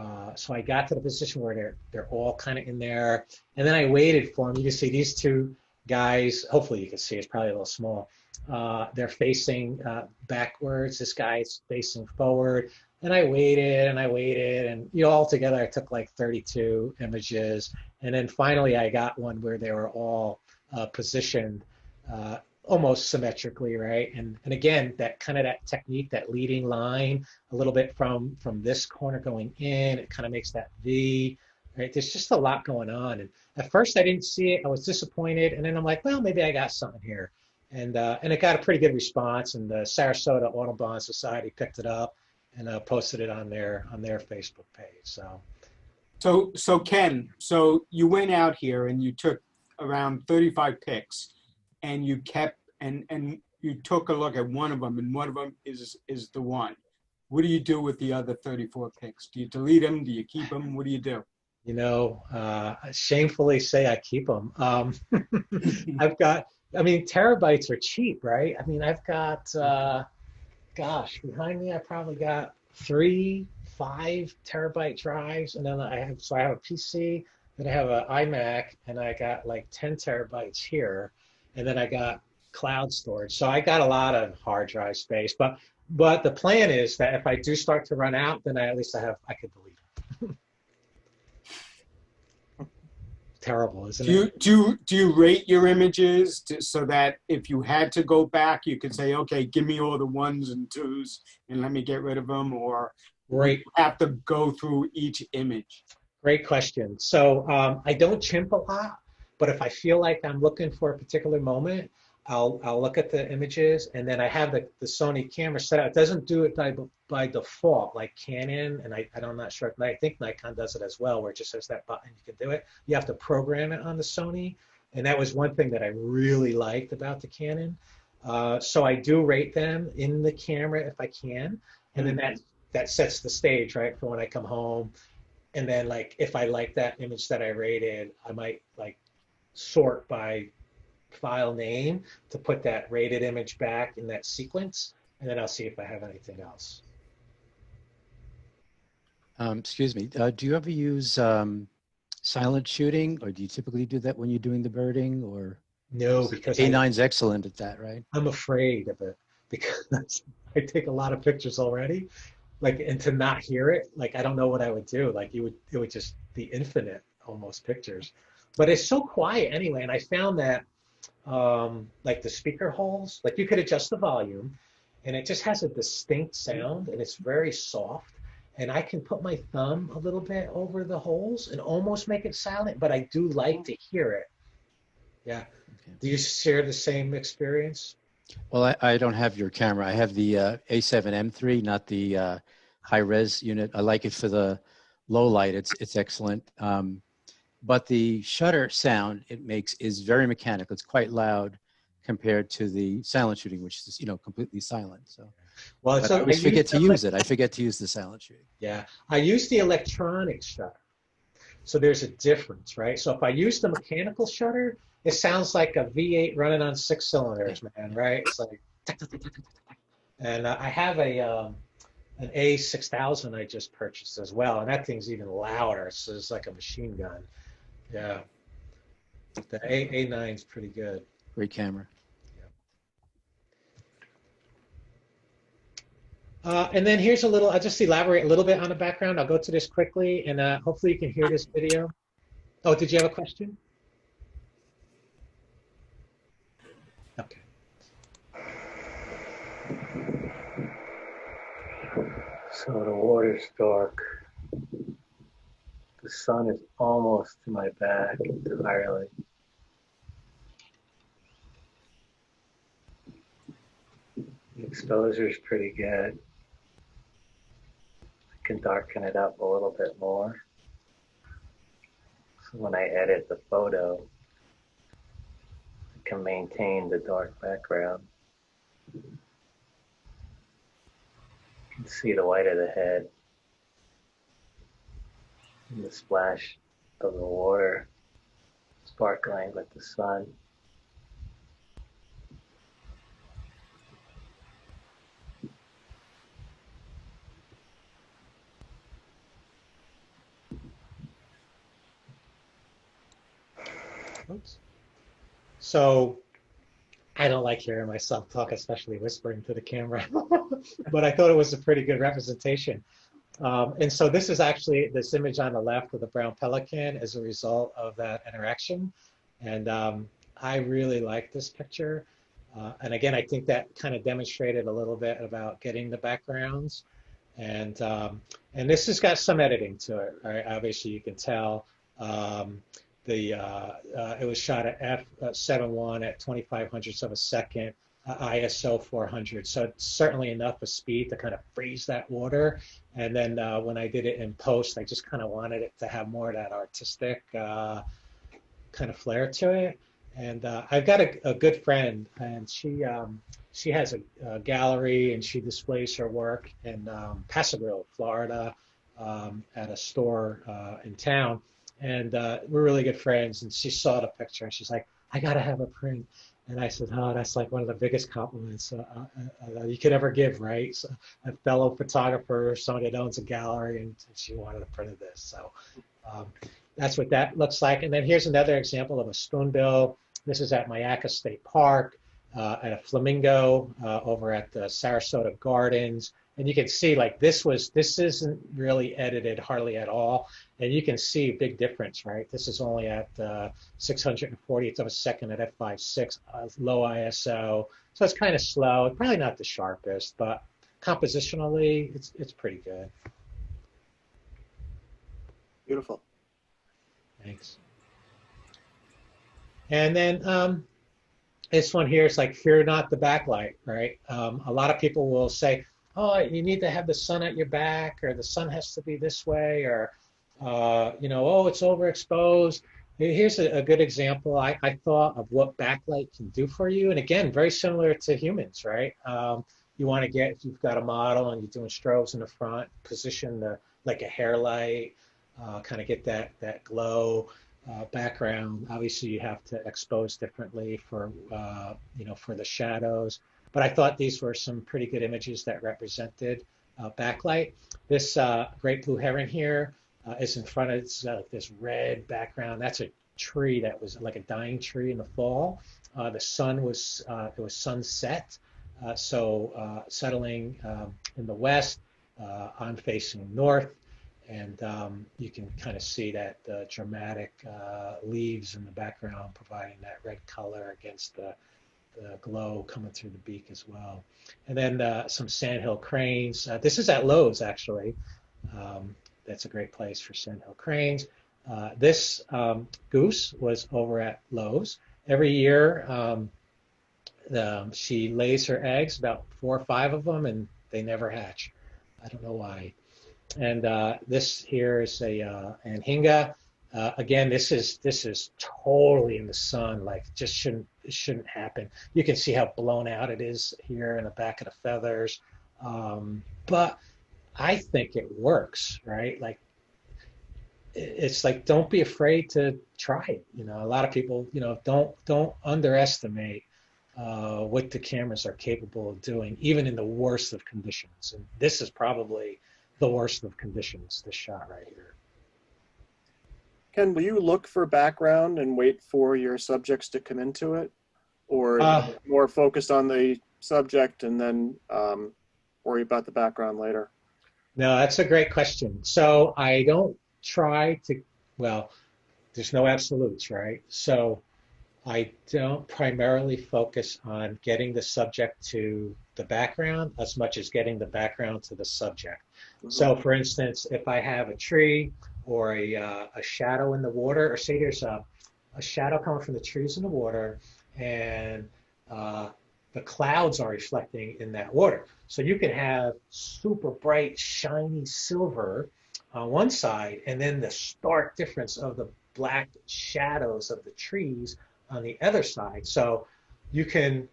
Speaker 2: I got to the position where they're all kind of in there. And then I waited for them. You can see these two guys, hopefully you can see, it's probably a little small. They're facing backwards. This guy's facing forward. And I waited, and all together I took like 32 images. And then finally I got one where they were all positioned almost symmetrically, right? And again, that technique, that leading line, a little bit from this corner going in, it kind of makes that V, right? There's just a lot going on. And at first I didn't see it. I was disappointed. And then I'm like, well, maybe I got something here. And it got a pretty good response. And the Sarasota Audubon Society picked it up and posted it on their Facebook page.
Speaker 12: So Ken, so you went out here and you took around 35 pics, and you kept and you took a look at one of them, and one of them is the one. What do you do with the other 34 pics? Do you delete them? Do you keep them? What do you do?
Speaker 2: I shamefully say I keep them. Terabytes are cheap, right? I mean, I've got gosh, behind me I probably got 3 5 terabyte drives, and then I have a PC, then I have an iMac, and I got like 10 terabytes here, and then I got cloud storage. So I got a lot of hard drive space, but the plan is that if I do start to run out, then at least I could delete them. Terrible, isn't it?
Speaker 12: Do you rate your images so that if you had to go back, you could say, okay, give me all the 1s and 2s and let me get rid of them, or
Speaker 2: Right.
Speaker 12: you have to go through each image?
Speaker 2: Great question. So I don't chimp a lot, but if I feel like I'm looking for a particular moment, I'll look at the images, and then I have the Sony camera set up. It doesn't do it by default like Canon, and I'm not sure. I think Nikon does it as well, where it just has that button. You can do it. You have to program it on the Sony, and that was one thing that I really liked about the Canon. So I do rate them in the camera if I can, and then that sets the stage, right, for when I come home. And then, like, if I like that image that I rated, I might like sort by file name to put that rated image back in that sequence, and then I'll see if I have anything else.
Speaker 13: Excuse me, do you ever use silent shooting, or do you typically do that when you're doing the birding? Or
Speaker 2: No, because
Speaker 13: A9's excellent at that, right?
Speaker 2: I'm afraid of it because I take a lot of pictures already, like, and to not hear it, like, I don't know what I would do. Like, it would just be infinite almost pictures, but it's so quiet anyway. And I found that like the speaker holes, like, you could adjust the volume, and it just has a distinct sound, and it's very soft. And I can put my thumb a little bit over the holes and almost make it silent, but I do like to hear it. Yeah. Okay. Do you share the same experience?
Speaker 13: Well, I don't have your camera. I have the A7M3, not the high-res unit. I like it for the low light. It's excellent. But the shutter sound it makes is very mechanical. It's quite loud compared to the silent shooting, which is, completely silent. So, well, I always forget to use it. I forget to use the silent shooting.
Speaker 2: Yeah, I use the electronic shutter. So there's a difference, right? So if I use the mechanical shutter, it sounds like a V8 running on 6 cylinders, man, right? It's like, and I have an A6000 I just purchased as well, and that thing's even louder. So it's like a machine gun. Yeah, the A9's pretty good.
Speaker 13: Great camera.
Speaker 2: And then here's I'll just elaborate a little bit on the background. I'll go to this quickly, and hopefully you can hear this video. Oh, did you have a question? Okay. So the water's dark. The sun is almost to my back entirely. The exposure is pretty good. I can darken it up a little bit more. So when I edit the photo, I can maintain the dark background. You can see the white of the head and the splash of the water sparkling with the sun. Oops. So I don't like hearing myself talk, especially whispering to the camera, but I thought it was a pretty good representation. And so this is actually this image on the left of the brown pelican as a result of that interaction. And I really like this picture. And again, I think that kind of demonstrated a little bit about getting the backgrounds. And this has got some editing to it, right? Obviously you can tell. It was shot at f7.1 at 2500ths of a second, ISO 400. So it's certainly enough of speed to kind of freeze that water. And then when I did it in post, I just kind of wanted it to have more of that artistic kind of flair to it. And I've got a good friend, and she has a gallery, and she displays her work in Pasadena, Florida, at a store in town. And we're really good friends, and she saw the picture, and she's like, I gotta have a print. And I said, oh, that's like one of the biggest compliments you could ever give, right? So a fellow photographer, someone that owns a gallery, and she wanted a print of this. So that's what that looks like. And then here's another example of a spoonbill. This is at Mayaca State Park, at a flamingo over at the Sarasota Gardens. And you can see like this isn't really edited hardly at all. And you can see a big difference, right? This is only at 640th of a second at f/5.6, low ISO. So it's kind of slow, probably not the sharpest, but compositionally, it's pretty good.
Speaker 1: Beautiful.
Speaker 2: Thanks. And then this one here is like, fear not the backlight, right? A lot of people will say, oh, you need to have the sun at your back, or the sun has to be this way, or, oh, it's overexposed. Here's a good example. I thought of what backlight can do for you. And again, very similar to humans, right? You want to get, if you've got a model and you're doing strobes in the front, position like a hair light, kind of get that glow background. Obviously, you have to expose differently for, for the shadows. But I thought these were some pretty good images that represented backlight. This great blue heron here is in front of this red background. That's a tree that was like a dying tree in the fall. The sun was, it was sunset. So settling in the west, I'm facing north. And you can kind of see that dramatic leaves in the background providing that red color against the glow coming through the beak as well. And then some sandhill cranes. This is at Lowe's, actually. That's a great place for sandhill cranes. This goose was over at Lowe's. Every year, she lays her eggs, about 4 or 5 of them, and they never hatch. I don't know why. And this here is a anhinga. Again, this is totally in the sun. Like, just shouldn't happen. You can see how blown out it is here in the back of the feathers. But I think it works, right? Like, it's like, don't be afraid to try it. A lot of people, don't underestimate what the cameras are capable of doing, even in the worst of conditions. And this is probably the worst of conditions, this shot right here.
Speaker 1: Ken, will you look for background and wait for your subjects to come into it? Or more focused on the subject and then worry about the background later?
Speaker 2: No, that's a great question. So I don't try to, well, there's no absolutes, right? So I don't primarily focus on getting the subject to the background as much as getting the background to the subject. Mm-hmm. So for instance, if I have a tree or a shadow in the water, or say there's a shadow coming from the trees in the water, and the clouds are reflecting in that water. So you can have super bright, shiny silver on one side, and then the stark difference of the black shadows of the trees on the other side. So you can,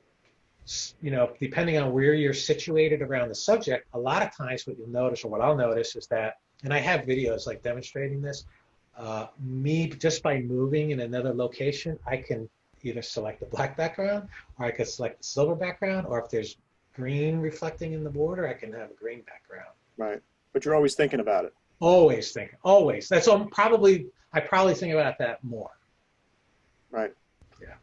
Speaker 2: depending on where you're situated around the subject, a lot of times what you'll notice, or what I'll notice, is that, and I have videos like demonstrating this, me just by moving in another location, I can either select the black background, or I could select the silver background, or if there's green reflecting in the border, I can have a green background.
Speaker 1: Right, but you're always thinking about it.
Speaker 2: Always thinking, always. That's I probably think about that more.
Speaker 1: Right.
Speaker 2: Yeah.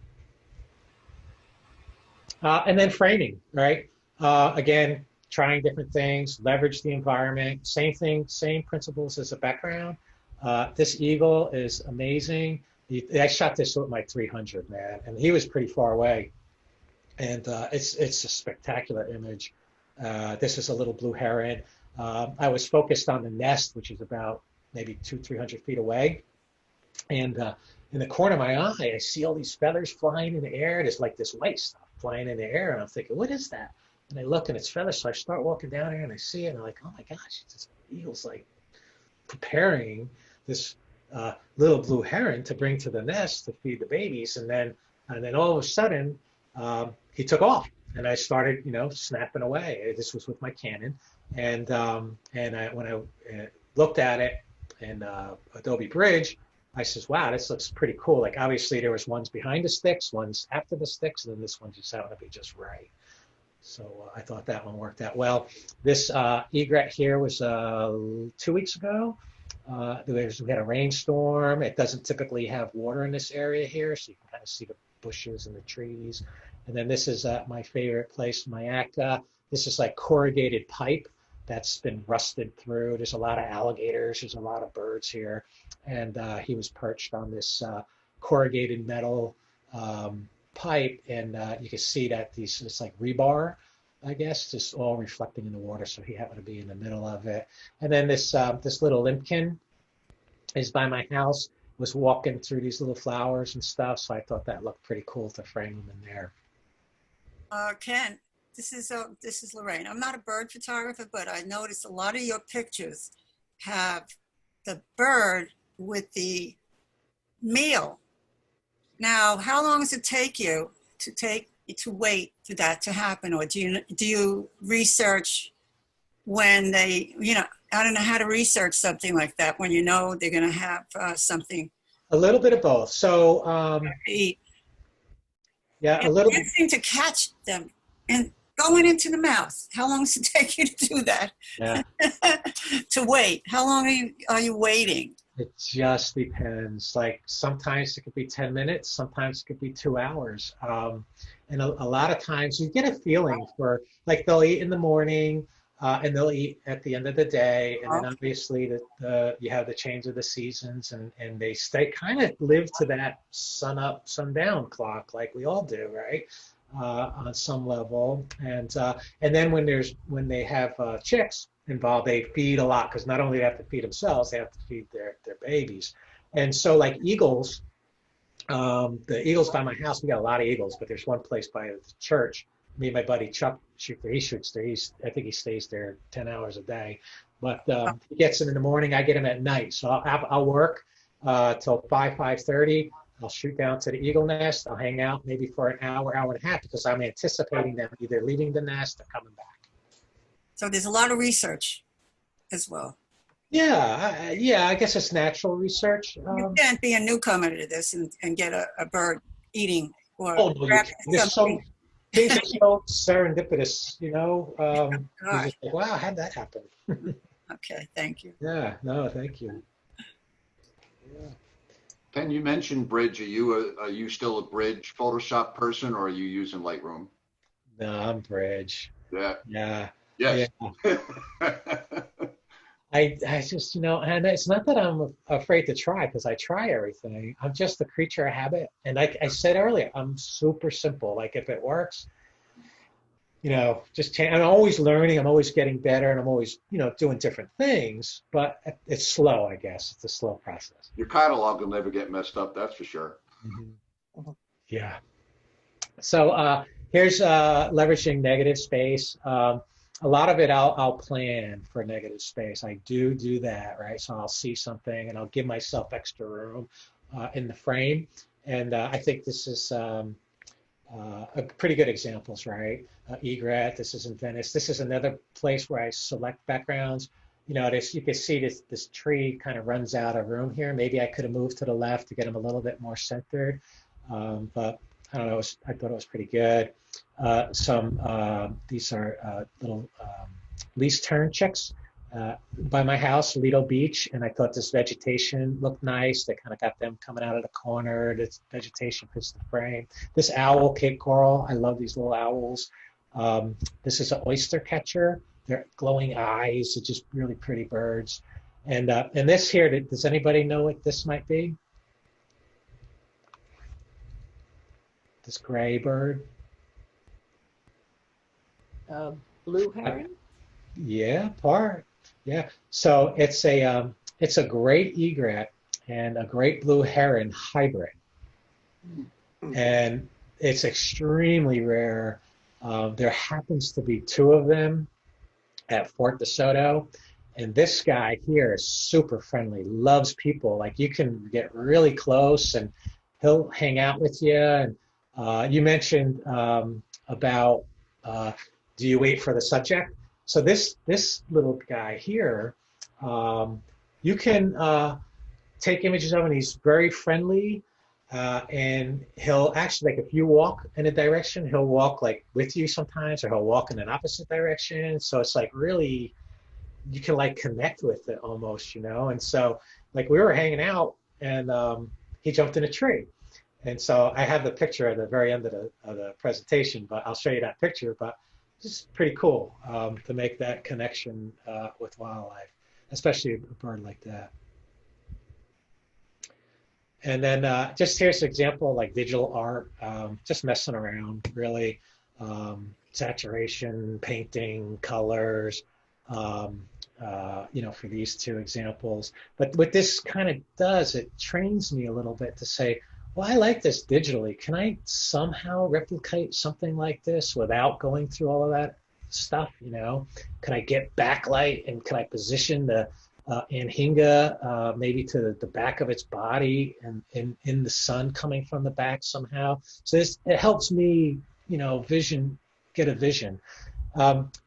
Speaker 2: And then framing, right? Again, trying different things, leverage the environment. Same thing, same principles as a background. This eagle is amazing. I shot this with my 300, man, and he was pretty far away. And it's a spectacular image. This is a little blue heron. I was focused on the nest, which is about maybe 200-300 feet away. And in the corner of my eye, I see all these feathers flying in the air. There's like this white stuff flying in the air, and I'm thinking, what is that? And I look, and it's feathers. So I start walking down here, and I see it, and I'm like, oh my gosh, this eagle's like preparing this little blue heron to bring to the nest to feed the babies. And then all of a sudden, he took off, and I started, snapping away. This was with my Canon, and when I looked at it in Adobe Bridge, I says, wow, this looks pretty cool. Like obviously there was ones behind the sticks, ones after the sticks, and then this one just happened to be just right. So I thought that one worked out well. This egret here was 2 weeks ago. We had a rainstorm. It doesn't typically have water in this area here, so you can kind of see the bushes and the trees. And then this is my favorite place, Mayaca. This is like corrugated pipe that's been rusted through. There's a lot of alligators. There's a lot of birds here. And he was perched on this corrugated metal pipe. And you can see that it's like rebar, I guess, just all reflecting in the water. So he happened to be in the middle of it. And then this little limpkin is by my house, was walking through these little flowers and stuff. So I thought that looked pretty cool to frame them in there.
Speaker 14: Ken, this is Lorraine. I'm not a bird photographer, but I noticed a lot of your pictures have the bird with the meal. Now, how long does it take you to wait for that to happen, or do you research when they, I don't know how to research something like that when you know they're going to have something.
Speaker 2: A little bit of both. So
Speaker 14: eat.
Speaker 2: Yeah, a little bit.
Speaker 14: To catch them and going into the mouth. How long does it take you to do that?
Speaker 2: Yeah.
Speaker 14: To wait. How long are you waiting?
Speaker 2: It just depends. Like sometimes it could be 10 minutes, sometimes it could be 2 hours. And a lot of times you get a feeling for, like they'll eat in the morning and they'll eat at the end of the day. And then obviously you have the change of the seasons and they kind of live to that sun up, sundown clock like we all do, right? On some level. And then when they have chicks involved, they feed a lot because not only do they have to feed themselves, they have to feed their babies. And so like eagles, the eagles by my house, we got a lot of eagles, but there's one place by the church. Me and my buddy Chuck he shoots there. I think he stays there 10 hours a day. But he gets them in the morning. I get him at night. So I'll work till 5:30. I'll shoot down to the eagle nest. I'll hang out maybe for an hour, hour and a half because I'm anticipating them either leaving the nest or coming back.
Speaker 14: So there's a lot of research as well.
Speaker 2: Yeah, I guess it's natural research.
Speaker 14: You can't be a newcomer to this and get a bird eating or things
Speaker 2: are so serendipitous, you're just like, wow, how'd that happen?
Speaker 14: Okay, thank you.
Speaker 2: Yeah, no, thank you.
Speaker 10: Yeah. Ken, you mentioned Bridge. Are you still a Bridge Photoshop person, or are you using Lightroom?
Speaker 2: No, I'm Bridge.
Speaker 10: Yeah.
Speaker 2: Yeah.
Speaker 10: Yes.
Speaker 2: Yeah. I just, and it's not that I'm afraid to try because I try everything. I'm just a creature of habit. And like I said earlier, I'm super simple. Like if it works, just change. I'm always learning. I'm always getting better. And I'm always, doing different things. But it's slow, I guess. It's a slow process.
Speaker 10: Your catalog will never get messed up. That's for sure.
Speaker 2: Mm-hmm. Yeah. So here's leveraging negative space. A lot of it I'll plan for negative space. I do that, right? So I'll see something and I'll give myself extra room in the frame. And I think this is a pretty good examples, right? Egret, this is in Venice. This is another place where I select backgrounds. You can see this tree kind of runs out of room here. Maybe I could have moved to the left to get them a little bit more centered. But I don't know, I thought it was pretty good. These are little least tern chicks by my house, Lido Beach, and I thought this vegetation looked nice. They kind of got them coming out of the corner. This vegetation fits the frame. This owl, Cape Coral, I love these little owls. This is an oyster catcher. They're glowing eyes. They're just really pretty birds. And this here, does anybody know what this might be? This gray bird.
Speaker 15: Blue heron?
Speaker 2: Yeah, part. Yeah. So it's a great egret and a great blue heron hybrid. And it's extremely rare. There happens to be 2 of them at Fort DeSoto. And this guy here is super friendly, loves people. Like you can get really close and he'll hang out with you. And you mentioned about do you wait for the subject? So this little guy here, you can take images of him, and he's very friendly. And he'll actually, like, if you walk in a direction, he'll walk like with you sometimes, or he'll walk in an opposite direction. So it's like really, you can like connect with it almost, you know? And so like we were hanging out, and he jumped in a tree. And so I have the picture at the very end of the presentation, but I'll show you that picture. But it's pretty cool to make that connection with wildlife, especially a bird like that. And then just here's an example, like digital art, just messing around, really. Saturation, painting, colors, you know, for these two examples. But what this kind of does, it trains me a little bit to say, well, I like this digitally. Can I somehow replicate something like this without going through all of that stuff, you know? Can I get backlight, and can I position the anhinga maybe to the back of its body, and in the sun coming from the back somehow? So it helps me, you know, get a vision.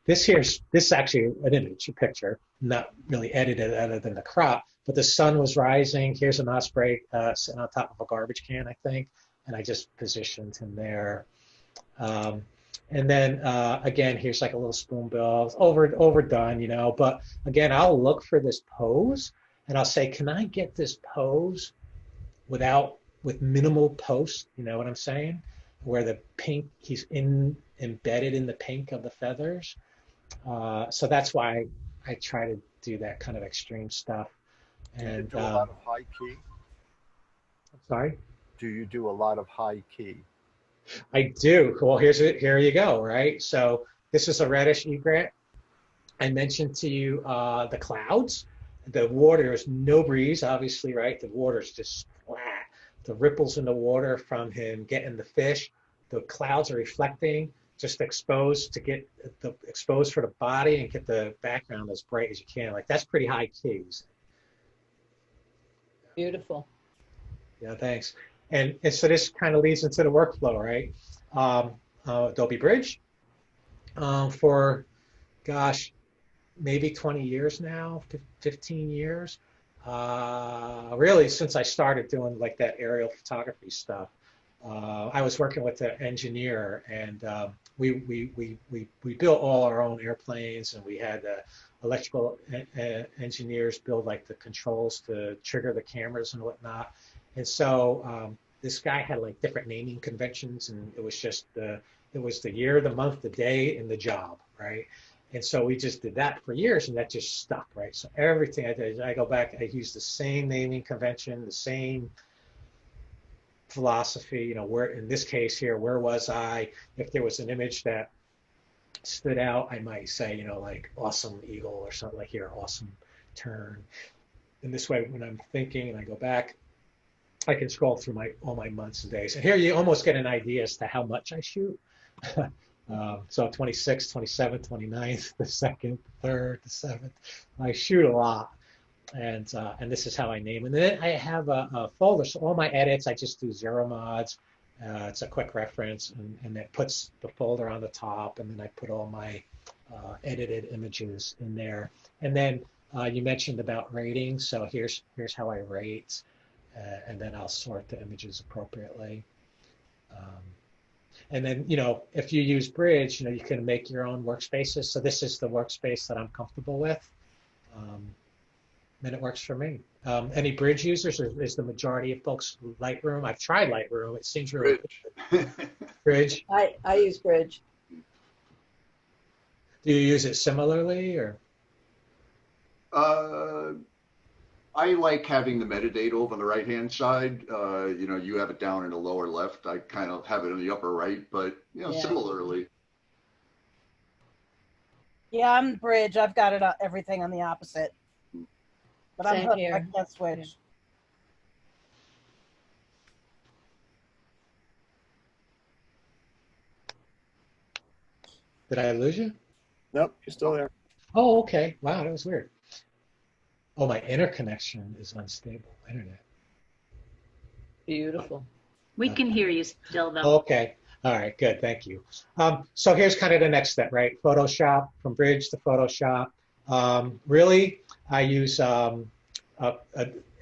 Speaker 2: This is actually an image, a picture, not really edited other than the crop, but the sun was rising. Here's an osprey sitting on top of a garbage can, I think, and I just positioned him there. And then again, here's like a little spoonbill, overdone, you know, but again, I'll look for this pose, and I'll say, can I get this pose with minimal post, you know what I'm saying? Where the pink, he's embedded in the pink of the feathers. So that's why I try to do that kind of extreme stuff. And
Speaker 11: do you do a lot of high key?
Speaker 2: I'm sorry?
Speaker 11: Do you do a lot of high key?
Speaker 2: I do. Well, here you go, right? So this is a reddish egret. I mentioned to you the clouds. The water, there's no breeze, obviously, right? The water's just flat. The ripples in the water from him getting the fish. The clouds are reflecting, just exposed for the body, and get the background as bright as you can. Like, that's pretty high keys.
Speaker 15: Beautiful.
Speaker 2: Yeah, thanks. And so this kind of leads into the workflow, right? Adobe Bridge for, gosh, maybe 20 years now, 15 years. Really, since I started doing like that aerial photography stuff. I was working with an engineer, and we built all our own airplanes, and we had electrical engineers build like the controls to trigger the cameras and whatnot. And so this guy had like different naming conventions, and it was just it was the year, the month, the day, and the job, right? And so we just did that for years, and that just stuck, right? So everything I did, I go back, I use the same naming convention, the same philosophy, you know, where in this case here, where was I? If there was an image that stood out, I might say, you know, like awesome eagle or something like here, awesome tern. And this way, when I'm thinking and I go back, I can scroll through all my months and days. And here you almost get an idea as to how much I shoot. So 26th, 27th, 29th, the 2nd, the 3rd, the 7th. I shoot a lot. And this is how I name. And then I have a folder. So all my edits, I just do 0 mods. It's a quick reference, and it puts the folder on the top, and then I put all my edited images in there. And then you mentioned about rating. So here's how I rate, and then I'll sort the images appropriately. And then, you know, if you use Bridge, you know, you can make your own workspaces. So this is the workspace that I'm comfortable with. And it works for me. Any Bridge users, or is the majority of folks Lightroom? I've tried Lightroom. It seems really good. Bridge.
Speaker 15: I use Bridge.
Speaker 2: Do you use it similarly, or?
Speaker 10: I like having the metadata over on the right-hand side. You know, you have it down in the lower left. I kind of have it in the upper right, but, you know, similarly.
Speaker 16: Yeah, I'm Bridge. I've got it everything on the opposite. But I'm hooked. I can't switch.
Speaker 2: Did I lose you?
Speaker 1: Nope, you're still there.
Speaker 2: Oh, okay. Wow, that was weird. Oh, my interconnection is unstable. Internet.
Speaker 15: Beautiful.
Speaker 4: We can hear you still, though.
Speaker 2: Okay. All right, good. Thank you. So here's kind of the next step, right? Photoshop, from Bridge to Photoshop. Really, I use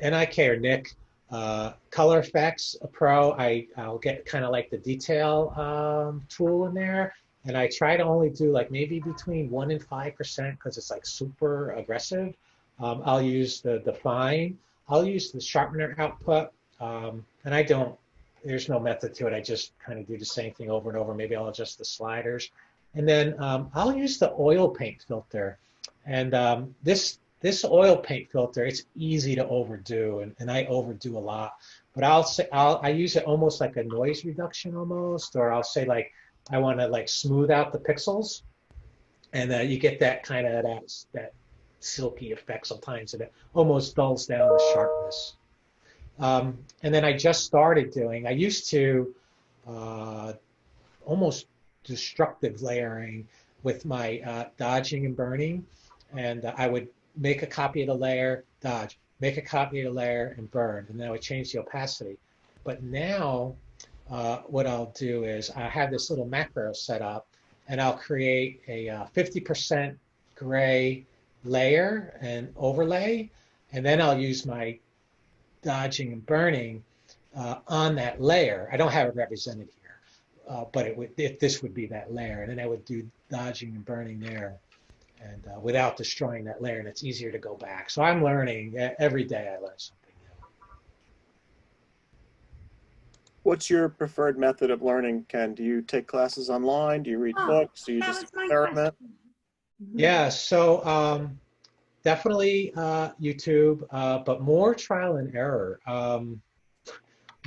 Speaker 2: NIK or Nick, Color Effects Pro. I'll get kind of like the detail tool in there. And I try to only do like maybe between 1% and 5% because it's like super aggressive. I'll use the define. I'll use the sharpener output. And there's no method to it. I just kind of do the same thing over and over. Maybe I'll adjust the sliders. And then I'll use the oil paint filter. And this oil paint filter, it's easy to overdo, and I overdo a lot. But I use it almost like a noise reduction almost, or I'll say like, I want to like smooth out the pixels, and you get that kind of that silky effect sometimes, and it almost dulls down the sharpness. And then I just started doing. I used to almost destructive layering with my dodging and burning, and I would make a copy of the layer, dodge, make a copy of the layer, and burn, and then I would change the opacity. But now, what I'll do is I have this little macro set up, and I'll create a 50% gray layer and overlay, and then I'll use my dodging and burning on that layer. I don't have it represented here, but this would be that layer, and then I would do dodging and burning there, and without destroying that layer, and it's easier to go back. So I'm learning every day. I learn something.
Speaker 1: What's your preferred method of learning, Ken? Do you take classes online? Do you read books? Do you just experiment?
Speaker 2: Yeah, so definitely YouTube, but more trial and error,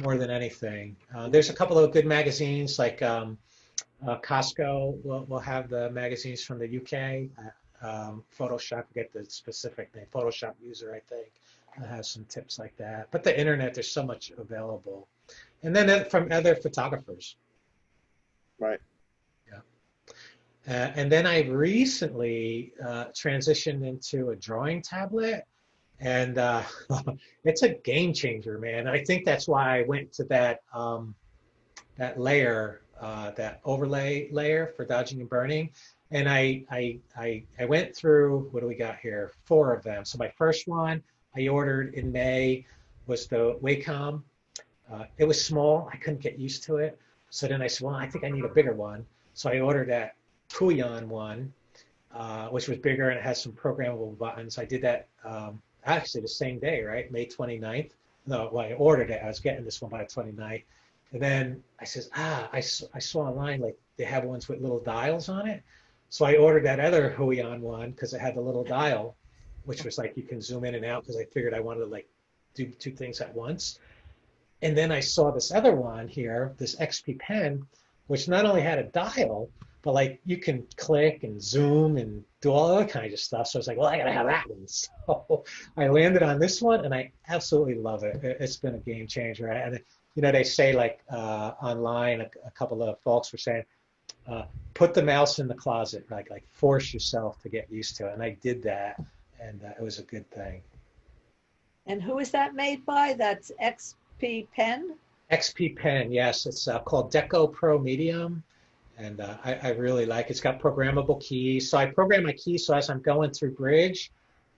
Speaker 2: more than anything. There's a couple of good magazines, like Costco will have the magazines from the UK. Photoshop, I forget the specific name, Photoshop User, I think, has some tips like that. But the internet, there's so much available. And then from other photographers.
Speaker 1: Right.
Speaker 2: Yeah. And then I recently transitioned into a drawing tablet, and it's a game changer, man. I think that's why I went to that layer, that overlay layer for dodging and burning. And I went through, what do we got here? 4 of them. So my first one I ordered in May was the Wacom. It was small. I couldn't get used to it. So then I said, well, I think I need a bigger one. So I ordered that Kuyan one, which was bigger, and it has some programmable buttons. I did that actually the same day, right? May 29th. No, well, I ordered it. I was getting this one by the 29th. And then I says, I saw online, like they have ones with little dials on it. So I ordered that other Huion one because it had the little dial, which was like you can zoom in and out, because I figured I wanted to like do 2 things at once. And then I saw this other one here, this XP pen, which not only had a dial, but like you can click and zoom and do all other kinds of stuff. So I was like, well, I gotta have that one. So I landed on this one, and I absolutely love it. It's been a game changer. And you know, they say like online, a couple of folks were saying, put the mouse in the closet, like force yourself to get used to it. And I did that, and it was a good thing.
Speaker 15: And who is that made by? That's XP Pen?
Speaker 2: XP Pen, yes. It's called Deco Pro Medium, and I really like it. It's got programmable keys. So I program my keys so as I'm going through Bridge,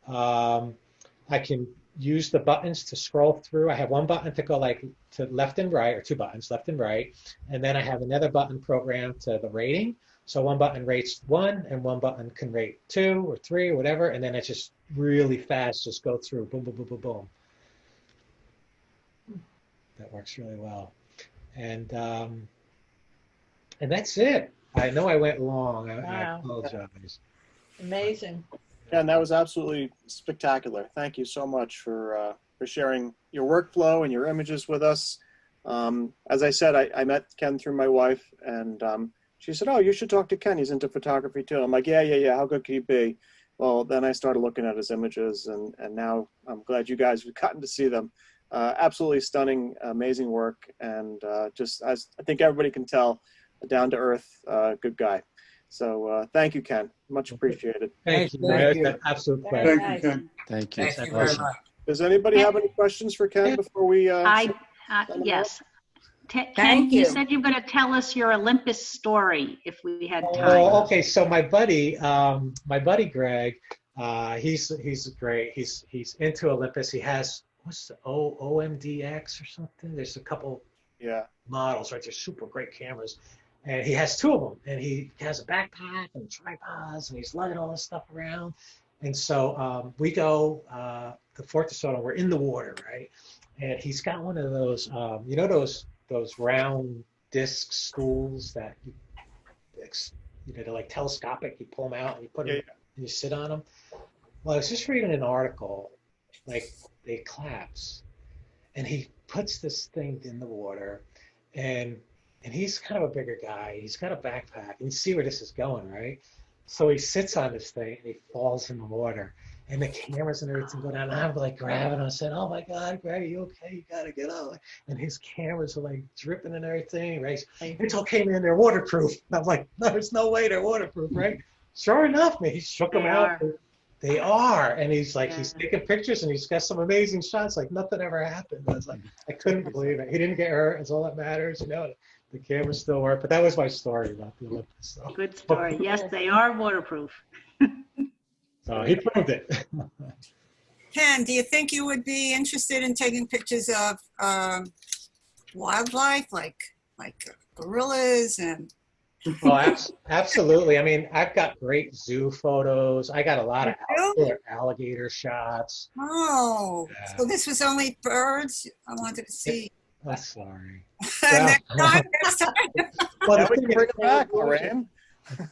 Speaker 2: I can use the buttons to scroll through. I have one button to go like to left and right, or 2 buttons, left and right. And then I have another button programmed to the rating. So one button rates 1, and one button can rate 2 or 3 or whatever. And then it's just really fast, just go through, boom, boom, boom, boom, boom. That works really well. And that's it. I know I went long. I apologize.
Speaker 15: Amazing.
Speaker 1: And that was absolutely spectacular. Thank you so much for sharing your workflow and your images with us. As I said, I met Ken through my wife, and she said, oh, you should talk to Ken. He's into photography too. I'm like, yeah. How good can he be? Well, then I started looking at his images, and now I'm glad you guys have gotten to see them. Absolutely stunning, amazing work, and just as I think everybody can tell, a down-to-earth, good guy. So thank you, Ken. Much appreciated.
Speaker 2: Thank you. An absolute pleasure.
Speaker 15: Thank you, Ken.
Speaker 13: Thank you.
Speaker 17: Thank you very much.
Speaker 1: Does anybody have any questions for Ken before we?
Speaker 4: Yes. Ken,
Speaker 15: Thank
Speaker 4: you
Speaker 15: you.
Speaker 4: said you're going to tell us your Olympus story if we had time.
Speaker 2: Oh, okay. So my buddy Greg, He's great. He's into Olympus. He has what's the OMDX or something. There's a couple models, right? They're super great cameras, and he has two of them. And he has a backpack and tripods, and he's lugging all this stuff around. And so we go to Fort DeSoto. We're in the water, right? And he's got one of those, you know, those round disc stools that they're like telescopic. You pull them out and you put them, and you sit on them. Well, I was just reading an article, like they collapse, and he puts this thing in the water, and he's kind of a bigger guy. He's got a backpack, and you see where this is going, right? So he sits on this thing and he falls in the water, and the cameras and everything go down. And I'm like grabbing him. I said, "Oh my God, Greg, are you okay? You gotta get out!" And his cameras are like dripping and everything, right? It's okay, man. They're waterproof. And I'm like, "No, there's no way they're waterproof, right?" Sure enough, man, he shook them out. They are, and he's like, he's taking pictures, and he's got some amazing shots. Like nothing ever happened. I was like, I couldn't believe it. He didn't get hurt. It's all that matters, you know. The cameras still work. But that was my story about the Olympus. So.
Speaker 4: Good story. Yes, they are waterproof.
Speaker 2: So he proved it.
Speaker 14: Ken, do you think you would be interested in taking pictures of wildlife, like gorillas and?
Speaker 2: Well, absolutely. I mean, I've got great zoo photos. I got a lot of outdoor alligator shots.
Speaker 14: Oh, so this was only birds? I wanted to see.
Speaker 2: I'm sorry.
Speaker 14: Next time.
Speaker 2: Well,
Speaker 1: we can bring it back, Lorraine.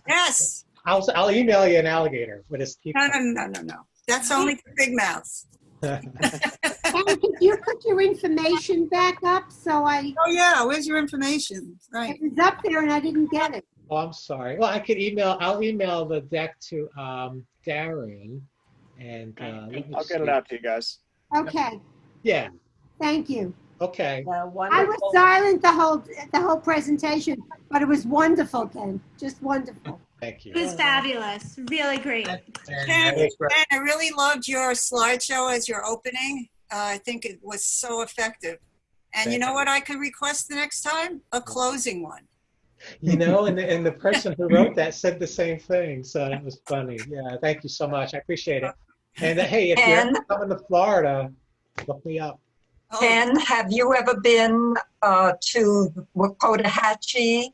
Speaker 14: Yes.
Speaker 2: I'll email you an alligator with his teeth.
Speaker 14: No. That's only for big mouths.
Speaker 3: And could you put your information back up so I?
Speaker 14: Oh yeah, where's your information? Right.
Speaker 3: It was up there and I didn't get it.
Speaker 2: Oh, I'm sorry. Well, I'll email the deck to Darren, and
Speaker 1: I'll get it out to you guys.
Speaker 3: Okay.
Speaker 2: Yeah.
Speaker 3: Thank you.
Speaker 2: Okay.
Speaker 3: I was silent the whole presentation, but it was wonderful, Ken. Just wonderful.
Speaker 2: Thank you.
Speaker 8: It was fabulous. Really great.
Speaker 14: Ken, I really loved your slideshow as your opening. I think it was so effective. And you know what I could request the next time? A closing one.
Speaker 2: You know, and the person who wrote that said the same thing. So that was funny. Yeah, thank you so much. I appreciate it. And hey, if you're ever coming to Florida, look me up.
Speaker 17: Ken, have you ever been to Wakotahachie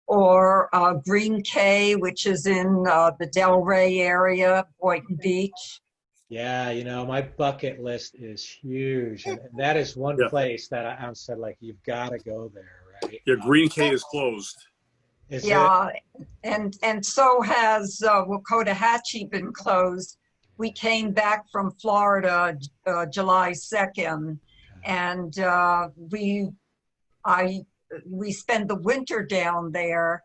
Speaker 17: or Green Cay, which is in the Delray area, Boynton Beach?
Speaker 2: Yeah, you know, my bucket list is huge. And that is one place that I said, like, you've got to go there, right?
Speaker 6: Yeah, Green Cay is closed.
Speaker 17: And so has Wakotahachie been closed. We came back from Florida July 2nd, and we spend the winter down there,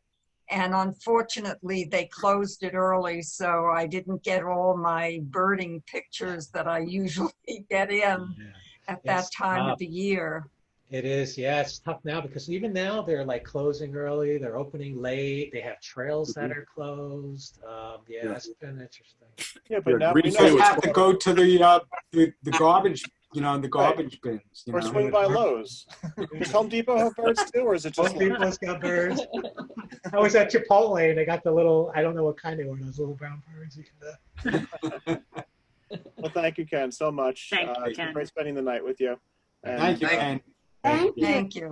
Speaker 17: and unfortunately they closed it early, so I didn't get all my birding pictures that I usually get in at that time of the year.
Speaker 2: It is, yeah, it's tough now because even now they're like closing early, they're opening late, they have trails that are closed. That's been interesting.
Speaker 1: Yeah, but now
Speaker 12: we have to go to the garbage, the garbage bins.
Speaker 1: Or swing by Lowe's. Does Home Depot have birds too, or is it just
Speaker 2: Home Depot's got birds? I was at Chipotle and they got the little, I don't know what kind they were, those little brown birds.
Speaker 1: Well, thank you, Ken, so much.
Speaker 4: Thank you,
Speaker 1: It's been
Speaker 4: Ken.
Speaker 1: great spending the night with you. And
Speaker 12: Thank you, Ken.
Speaker 3: Thank you.
Speaker 17: Thank you.